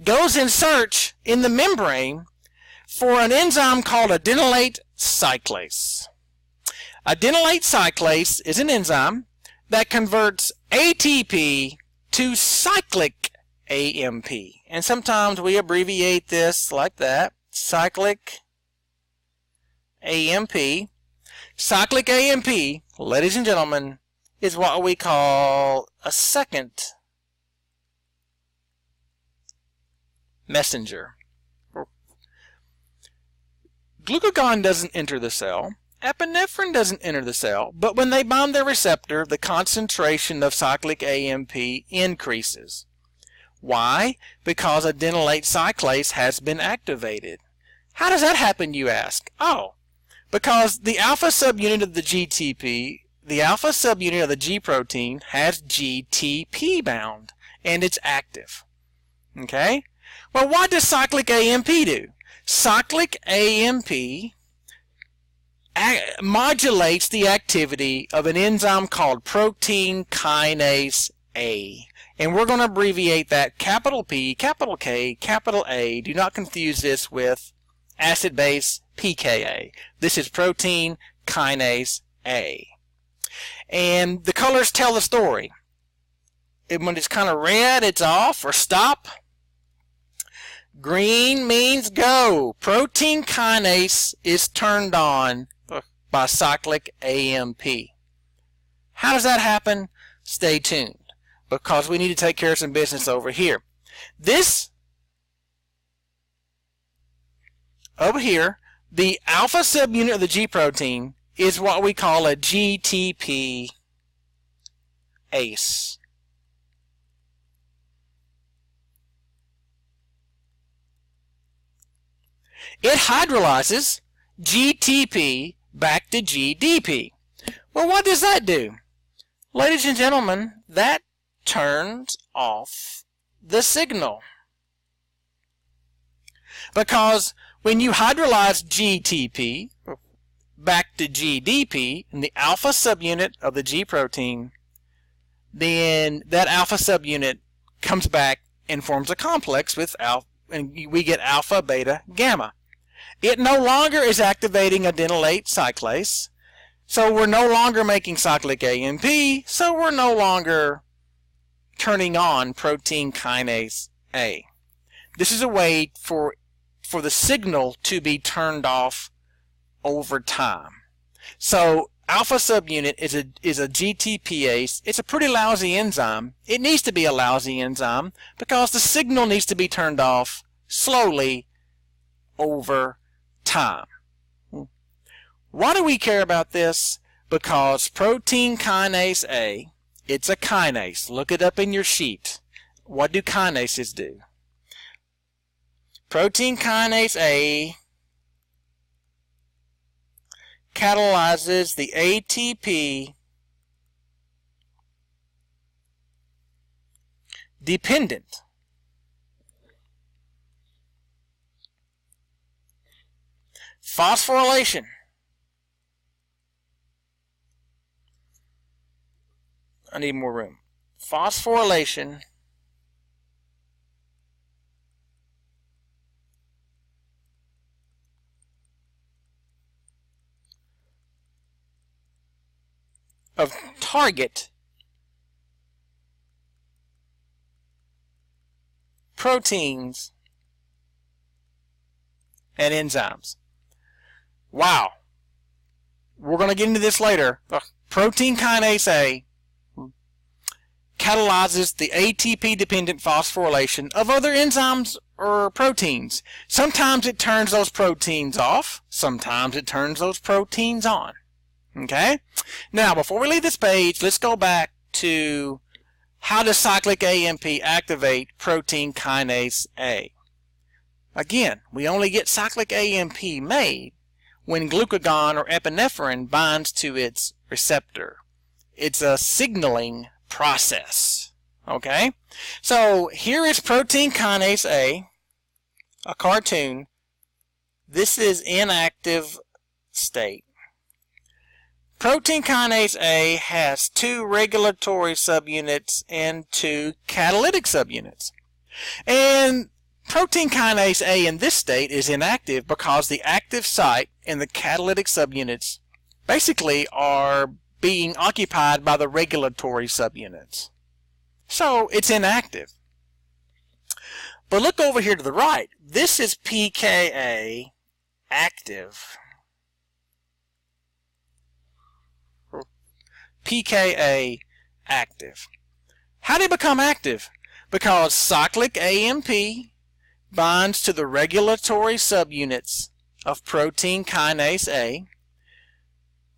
goes in search in the membrane for an enzyme called adenylate cyclase. Adenylate cyclase is an enzyme that converts ATP to cyclic AMP. And sometimes we abbreviate this like that. Cyclic AMP. Cyclic AMP, ladies and gentlemen, is what we call a second messenger. Glucagon doesn't enter the cell. Epinephrine doesn't enter the cell. But when they bind their receptor, the concentration of cyclic AMP increases. Why? Because adenylate cyclase has been activated. How does that happen, you ask? Oh, because the alpha subunit of the GTP, the alpha subunit of the G protein has GTP bound, and it's active. Okay? Well, what does cyclic AMP do? Cyclic AMP modulates the activity of an enzyme called protein kinase A. And we're going to abbreviate that capital P, capital K, capital A. Do not confuse this with acid base pKa. This is protein kinase A. And the colors tell the story. When it's kind of red, it's off or stop. Green means go. Protein kinase is turned on by cyclic AMP. How does that happen? Stay tuned, because we need to take care of some business over here. This over here, the alpha subunit of the G protein is what we call a GTP ACE. It hydrolyzes GTP back to GDP. Well, what does that do? Ladies and gentlemen, that turns off the signal. Because when you hydrolyze GTP back to GDP in the alpha subunit of the G protein, then that alpha subunit comes back and forms a complex with alpha, and we get alpha, beta, gamma. It no longer is activating adenylate cyclase, so we're no longer making cyclic AMP, so we're no longer turning on protein kinase A. This is a way for the signal to be turned off over time. So alpha subunit is a GTPase. It's a pretty lousy enzyme. It needs to be a lousy enzyme because the signal needs to be turned off slowly over time. Why do we care about this? Because protein kinase A, it's a kinase. Look it up in your sheet. What do kinases do? Protein kinase A catalyzes the ATP dependent phosphorylation I need more room. Phosphorylation of target proteins and enzymes. Wow. We're going to get into this later. Protein kinase A catalyzes the ATP-dependent phosphorylation of other enzymes or proteins. Sometimes it turns those proteins off. Sometimes it turns those proteins on. Okay? Now, before we leave this page, let's go back to how does cyclic AMP activate protein kinase A. Again, we only get cyclic AMP made when glucagon or epinephrine binds to its receptor. It's a signaling process. Okay? So here is protein kinase A, a cartoon. This is inactive state. Protein kinase A has 2 regulatory subunits and 2 catalytic subunits. And protein kinase A in this state is inactive because the active site and the catalytic subunits basically are being occupied by the regulatory subunits. So it's inactive. But look over here to the right. This is pKa active. pKa active. How did it become active? Because cyclic AMP binds to the regulatory subunits of protein kinase A.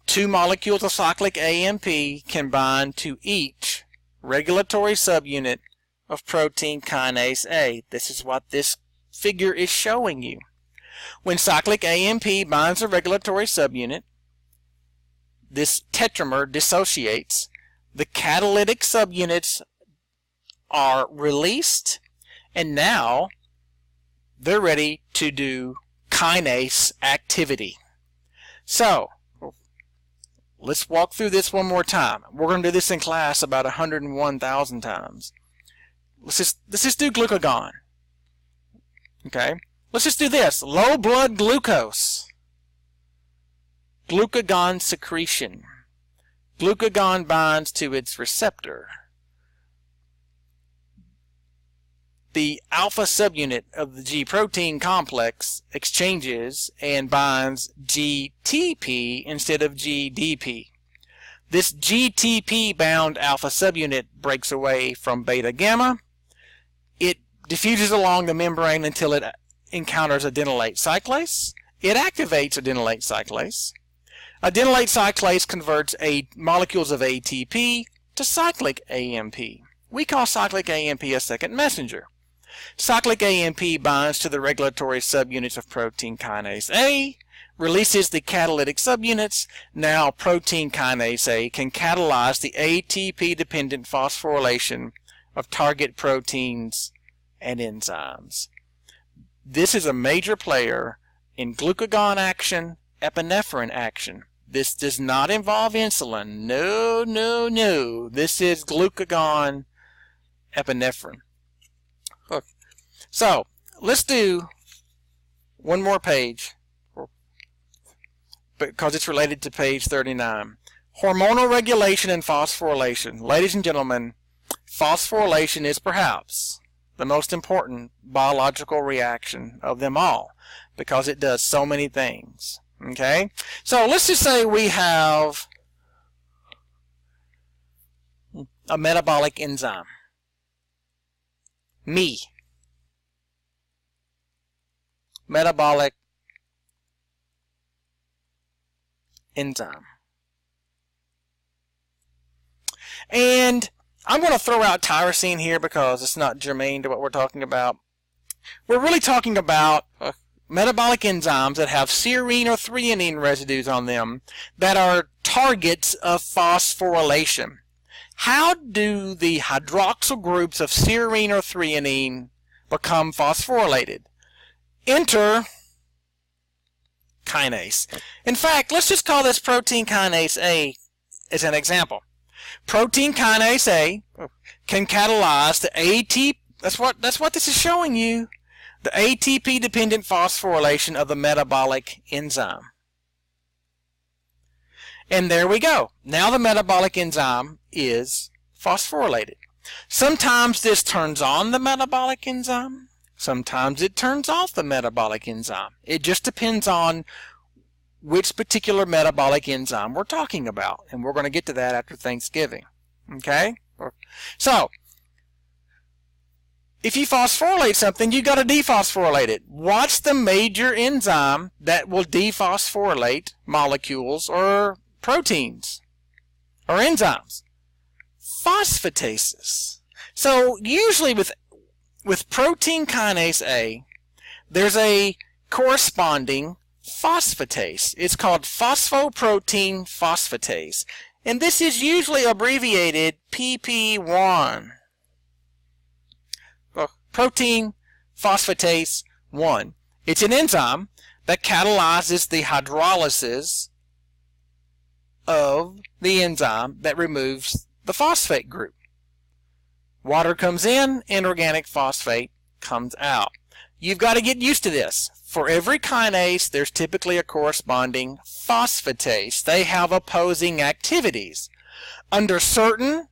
2 molecules of cyclic AMP can bind to each regulatory subunit of protein kinase A. This is what this figure is showing you. When cyclic AMP binds a regulatory subunit, this tetramer dissociates. The catalytic subunits are released, and now they're ready to do kinase activity. So, let's walk through this one more time. We're going to do this in class about 101,000 times. Let's just do glucagon. Okay? Let's just do this. Low blood glucose. Glucagon secretion. Glucagon binds to its receptor. The alpha subunit of the G protein complex exchanges and binds GTP instead of GDP. This GTP bound alpha subunit breaks away from beta gamma. It diffuses along the membrane until it encounters adenylate cyclase. It activates adenylate cyclase. Adenylate cyclase converts molecules of ATP to cyclic AMP. We call cyclic AMP a second messenger. Cyclic AMP binds to the regulatory subunits of protein kinase A, releases the catalytic subunits. Now protein kinase A can catalyze the ATP-dependent phosphorylation of target proteins and enzymes. This is a major player in glucagon action, epinephrine action. This does not involve insulin. No, no, no. This is glucagon, epinephrine. Look. So, let's do One more page, because it's related to page 39. Hormonal regulation and phosphorylation. Ladies and gentlemen, phosphorylation is perhaps the most important biological reaction of them all, because it does so many things. Okay? So let's just say we have a metabolic enzyme. Metabolic enzyme. And I'm going to throw out tyrosine here because it's not germane to what we're talking about. We're really talking about metabolic enzymes that have serine or threonine residues on them that are targets of phosphorylation. How do the hydroxyl groups of serine or threonine become phosphorylated? Enter kinase. In fact, let's just call this protein kinase A as an example. Protein kinase A can catalyze the ATP. That's what this is showing you. The ATP-dependent phosphorylation of the metabolic enzyme. And there we go. Now the metabolic enzyme is phosphorylated. Sometimes this turns on the metabolic enzyme. Sometimes it turns off the metabolic enzyme. It just depends on which particular metabolic enzyme we're talking about. And we're going to get to that after Thanksgiving. Okay? So, if you phosphorylate something, you've got to dephosphorylate it. What's the major enzyme that will dephosphorylate molecules or proteins or enzymes? Phosphatases. So usually with protein kinase A, there's a corresponding phosphatase. It's called phosphoprotein phosphatase. And this is usually abbreviated PP1. Protein phosphatase 1. It's an enzyme that catalyzes the hydrolysis of the enzyme that removes the phosphate group. Water comes in, inorganic phosphate comes out. You've got to get used to this. For every kinase, there's typically a corresponding phosphatase. They have opposing activities. Under certain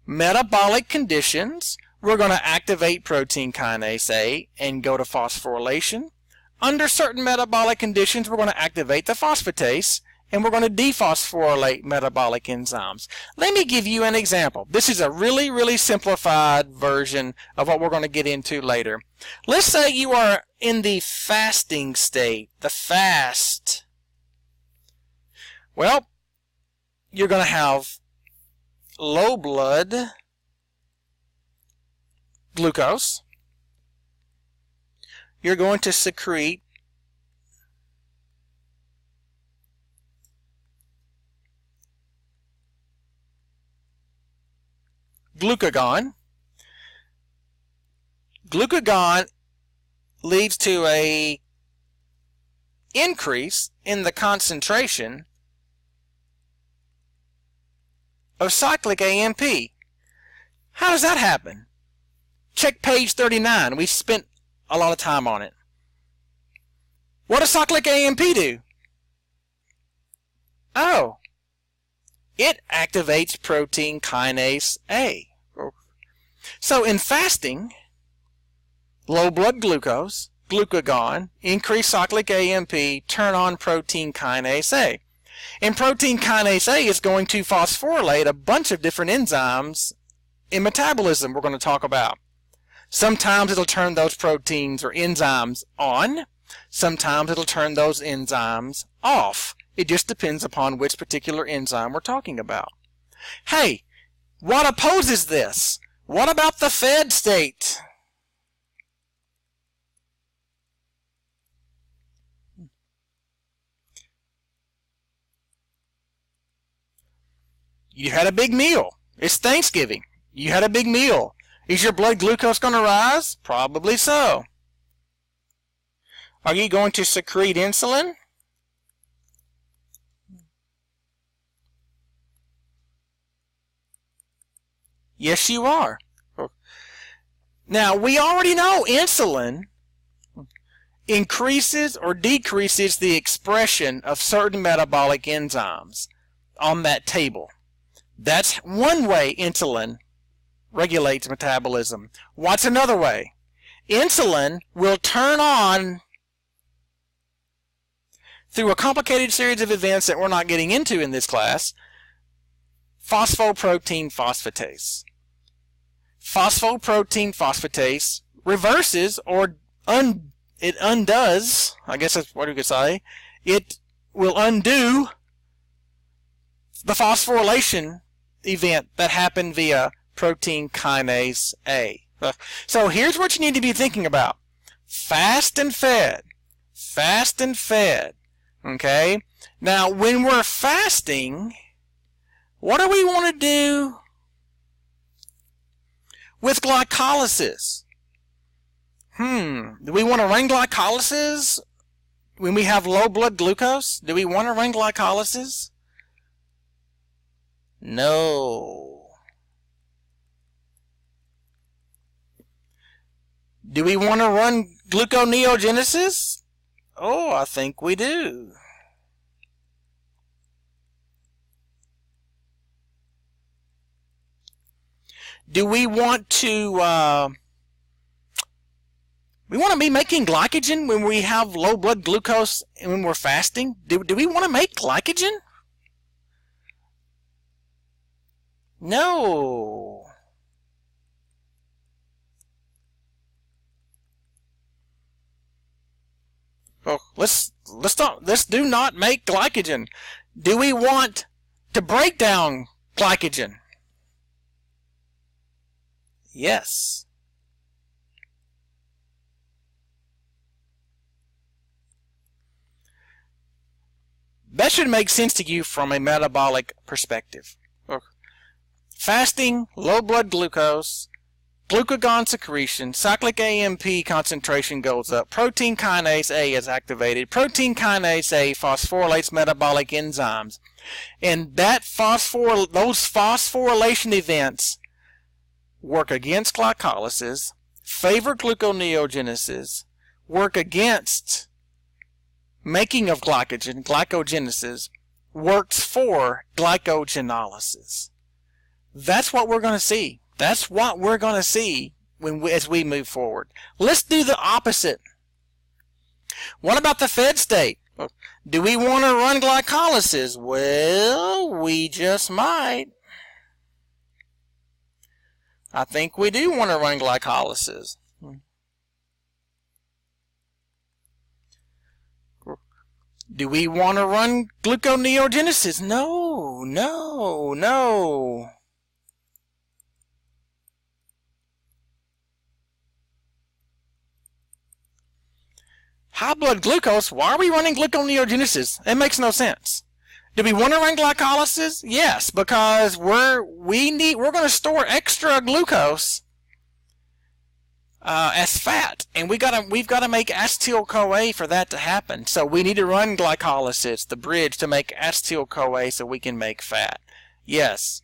metabolic conditions, we're going to activate protein kinase A and go to phosphorylation. Under certain metabolic conditions, we're going to activate the phosphatase and we're going to dephosphorylate metabolic enzymes. Let me give you an example. This is a really, really simplified version of what we're going to get into later. Let's say you are in the fasting state, the fast. Well, you're going to have low blood glucose. You're going to secrete glucagon. Glucagon leads to a increase in the concentration of cyclic AMP. How does that happen? Check page 39. We spent a lot of time on it. What does cyclic AMP do? Oh, it activates protein kinase A. So in fasting, low blood glucose, glucagon, increased cyclic AMP, turn on protein kinase A. And protein kinase A is going to phosphorylate a bunch of different enzymes in metabolism we're going to talk about. Sometimes it'll turn those proteins or enzymes on. Sometimes it'll turn those enzymes off. It just depends upon which particular enzyme we're talking about. Hey, what opposes this? What about the fed state? You had a big meal. It's Thanksgiving. You had a big meal. Is your blood glucose going to rise? Probably so. Are you going to secrete insulin? Yes, you are. Now, we already know insulin increases or decreases the expression of certain metabolic enzymes on that table. That's one way insulin regulates metabolism. What's another way? Insulin will turn on, through a complicated series of events that we're not getting into in this class, phosphoprotein phosphatase. Phosphoprotein phosphatase reverses or it undoes, I guess that's what we could say, it will undo the phosphorylation event that happened via protein kinase A. So here's what you need to be thinking about. Fast and fed. Fast and fed. Okay? Now, when we're fasting, what do we want to do with glycolysis? Do we want to run glycolysis when we have low blood glucose? Do we want to run glycolysis? No. Do we want to run gluconeogenesis? Oh, I think we do. Do we want to be making glycogen when we have low blood glucose and when we're fasting? Do we want to make glycogen? No. Oh, let's do not make glycogen. Do we want to break down glycogen? Yes. That should make sense to you from a metabolic perspective. Fasting, low blood glucose, glucagon secretion, cyclic AMP concentration goes up, protein kinase A is activated. Protein kinase A phosphorylates metabolic enzymes. And those phosphorylation events work against glycolysis, favor gluconeogenesis, work against making of glycogen, glycogenesis, works for glycogenolysis. That's what we're going to see. That's what we're going to see as we move forward. Let's do the opposite. What about the fed state? Do we want to run glycolysis? Well, we just might. I think we do want to run glycolysis. Do we want to run gluconeogenesis? No, no, no. High blood glucose, why are we running gluconeogenesis? It makes no sense. Do we want to run glycolysis? Yes, because we're going to store extra glucose as fat, and we've got to make acetyl-CoA for that to happen. So we need to run glycolysis, the bridge, to make acetyl-CoA so we can make fat. Yes,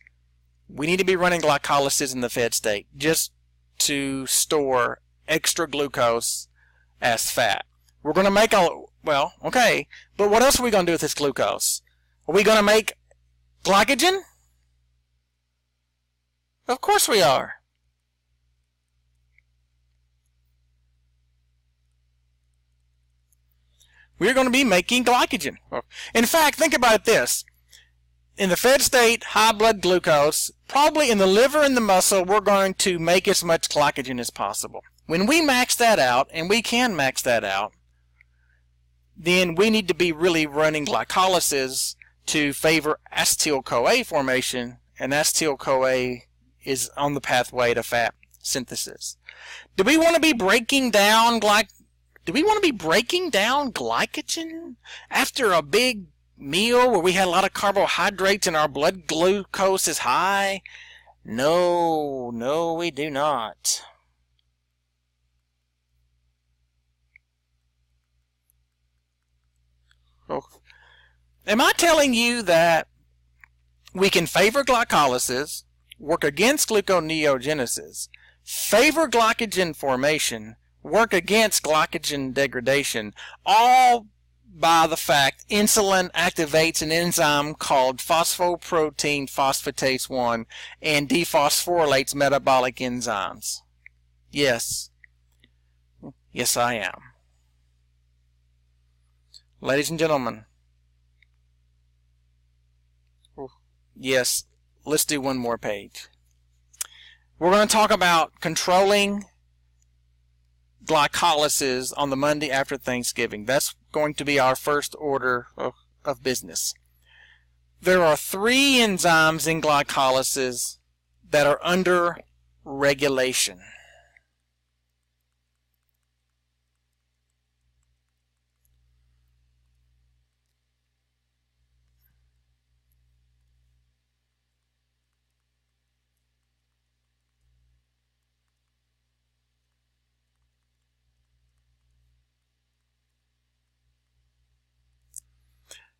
we need to be running glycolysis in the fed state just to store extra glucose as fat. We're going to make well, okay, but what else are we going to do with this glucose? Are we going to make glycogen? Of course we are. We're going to be making glycogen. In fact, think about this. In the fed state, high blood glucose, probably in the liver and the muscle, we're going to make as much glycogen as possible. When we max that out, and we can max that out, then we need to be really running glycolysis to favor acetyl-CoA formation, and acetyl-CoA is on the pathway to fat synthesis. Do we want to be breaking down glycogen after a big meal where we had a lot of carbohydrates and our blood glucose is high? No, no, we do not. Oh. Am I telling you that we can favor glycolysis, work against gluconeogenesis, favor glycogen formation, work against glycogen degradation, all by the fact insulin activates an enzyme called phosphoprotein phosphatase 1 and dephosphorylates metabolic enzymes. Yes. Yes, I am. Ladies and gentlemen. Yes, let's do one more page. We're going to talk about controlling glycolysis on the Monday after Thanksgiving. That's going to be our first order of business. There are 3 enzymes in glycolysis that are under regulation.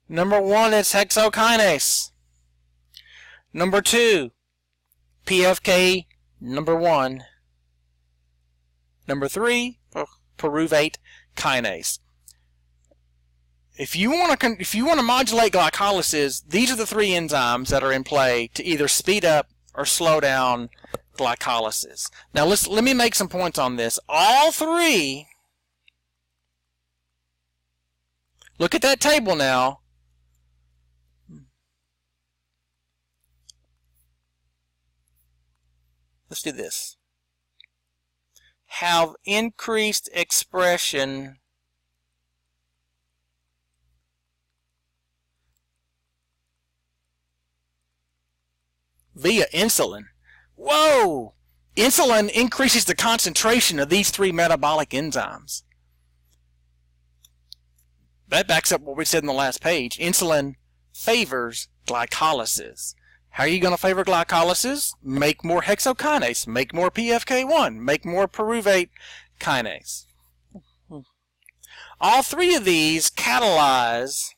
Number 1 is hexokinase. Number 2, PFK number 1. Number 3, pyruvate kinase. If you want to modulate glycolysis, these are the 3 enzymes that are in play to either speed up or slow down glycolysis. Now let me make some points on this. All 3. Look at that table now. Let's do this. Have increased expression via insulin. Whoa! Insulin increases the concentration of these 3 metabolic enzymes. That backs up what we said in the last page. Insulin favors glycolysis. How are you going to favor glycolysis? Make more hexokinase, make more PFK1, make more pyruvate kinase. All 3 of these catalyze,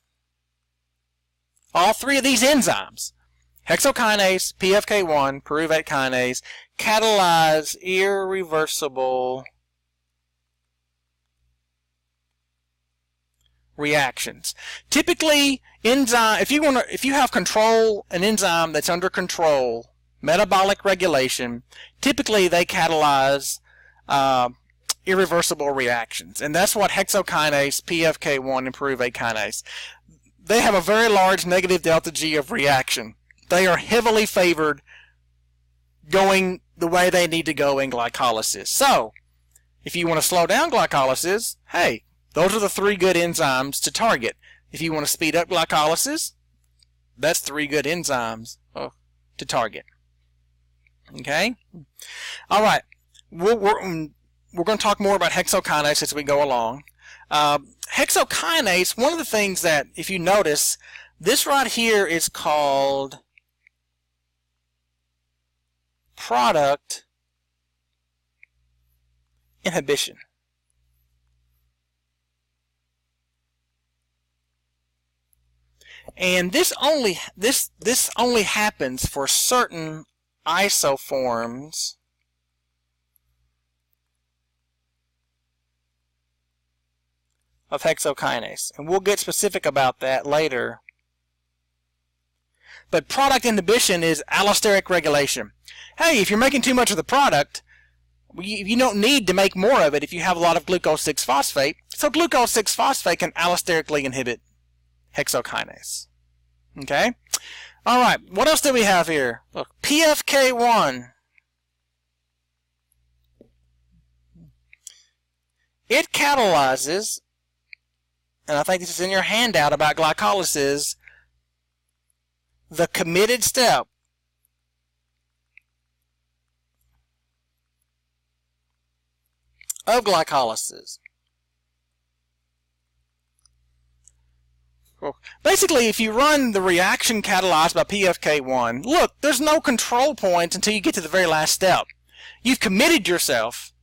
all 3 of these enzymes, hexokinase, PFK1, pyruvate kinase, catalyze irreversible reactions. Typically, if you have an enzyme that's under control, metabolic regulation, typically they catalyze irreversible reactions, and that's what hexokinase, PFK1, and pyruvate kinase. They have a very large negative delta G of reaction. They are heavily favored going the way they need to go in glycolysis. So, if you want to slow down glycolysis, hey, those are the 3 good enzymes to target. If you want to speed up glycolysis, that's 3 good enzymes to target. Okay? All right. We're going to talk more about hexokinase as we go along. Hexokinase, one of the things that, if you notice, this right here is called product inhibition. And this only happens for certain isoforms of hexokinase, and we'll get specific about that later. But product inhibition is allosteric regulation. Hey, if you're making too much of the product, you don't need to make more of it if you have a lot of glucose 6-phosphate. So glucose 6-phosphate can allosterically inhibit hexokinase. Okay? All right, what else do we have here? Look, PFK1. It catalyzes, and I think this is in your handout about glycolysis, the committed step of glycolysis. Basically, if you run the reaction catalyzed by PFK1, look, there's no control point until you get to the very last step. You've committed yourself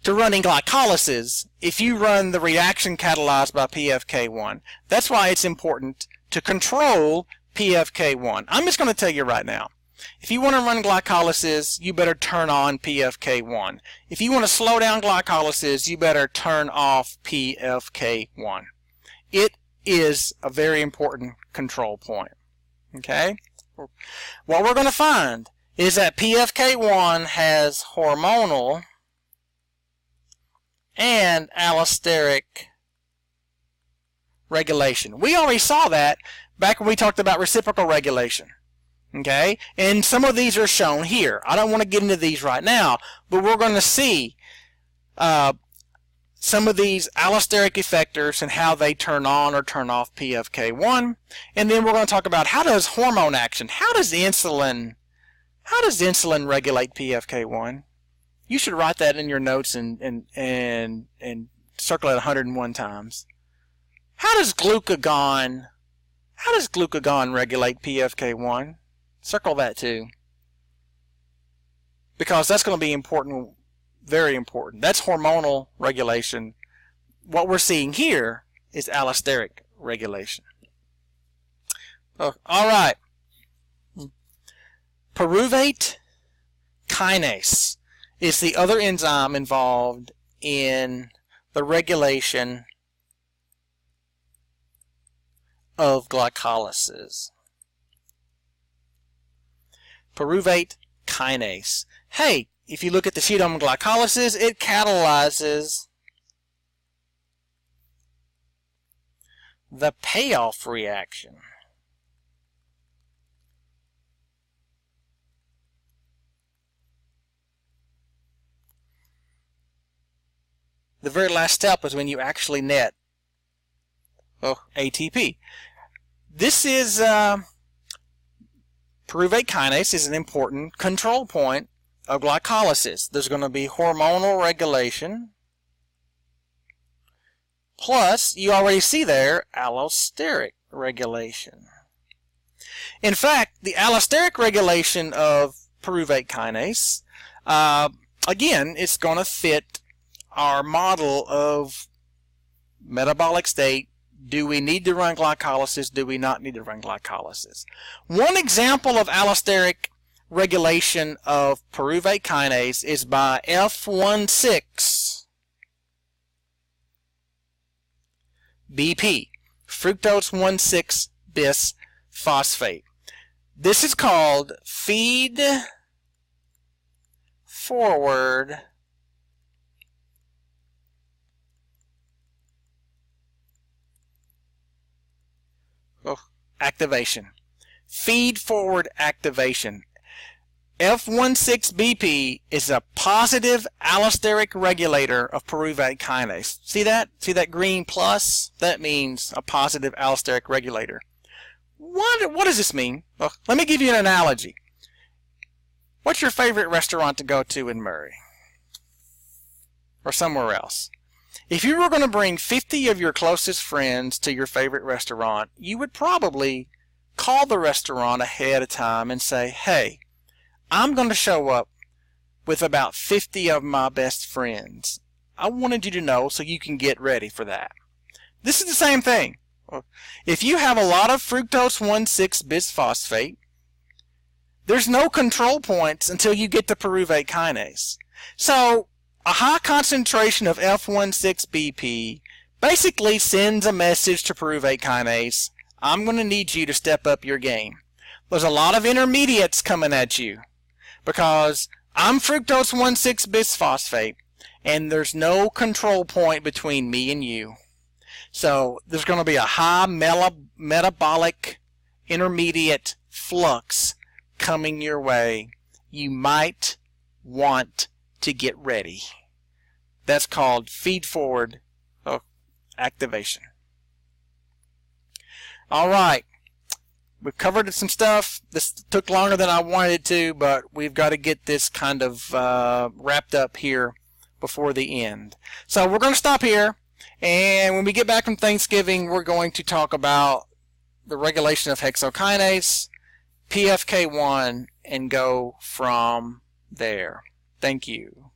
to running glycolysis if you run the reaction catalyzed by PFK1. That's why it's important to control PFK1. I'm just going to tell you right now, If you want to run glycolysis, you better turn on PFK1. If you want to slow down glycolysis, you better turn off PFK1. It is a very important control point. Okay? What we're going to find is that PFK1 has hormonal and allosteric regulation. We already saw that back when we talked about reciprocal regulation. Okay? And some of these are shown here. I don't want to get into these right now, but we're going to see some of these allosteric effectors and how they turn on or turn off PFK1. And then we're going to talk about how does hormone action, how does insulin regulate PFK1? You should write that in your notes and circle it 101 times. How does glucagon regulate PFK1? Circle that too. Because that's going to be important, very important. That's hormonal regulation. What we're seeing here is allosteric regulation. Oh, all right. Pyruvate kinase is the other enzyme involved in the regulation of glycolysis. Pyruvate kinase. Hey, if you look at the sheet on glycolysis, it catalyzes the payoff reaction. The very last step is when you actually net ATP. This is pyruvate kinase is an important control point of glycolysis. There's going to be hormonal regulation, plus you already see there allosteric regulation. In fact, the allosteric regulation of pyruvate kinase, again, it's going to fit our model of metabolic state. Do we need to run glycolysis? Do we not need to run glycolysis? One example of allosteric regulation of pyruvate kinase is by F16 BP, fructose 1,6 bis phosphate. This is called feed forward activation. Feed forward activation. F16 BP is a positive allosteric regulator of pyruvate kinase. See that? See that green plus? That means a positive allosteric regulator. What does this mean? Well, let me give you an analogy. What's your favorite restaurant to go to in Murray? Or somewhere else? If you were going to bring 50 of your closest friends to your favorite restaurant, you would probably call the restaurant ahead of time and say, hey, I'm going to show up with about 50 of my best friends. I wanted you to know so you can get ready for that. This is the same thing. If you have a lot of fructose 1,6 bisphosphate, there's no control points until you get to pyruvate kinase. So a high concentration of F16 BP basically sends a message to pyruvate kinase, I'm going to need you to step up your game. There's a lot of intermediates coming at you because I'm fructose 1,6 bisphosphate and there's no control point between me and you. So there's going to be a high metabolic intermediate flux coming your way. You might want to get ready. That's called feed forward activation. All right, we've covered some stuff. This took longer than I wanted it to, but we've got to get this kind of wrapped up here before the end. So we're going to stop here, and when we get back from Thanksgiving, we're going to talk about the regulation of hexokinase, PFK1, and go from there. Thank you.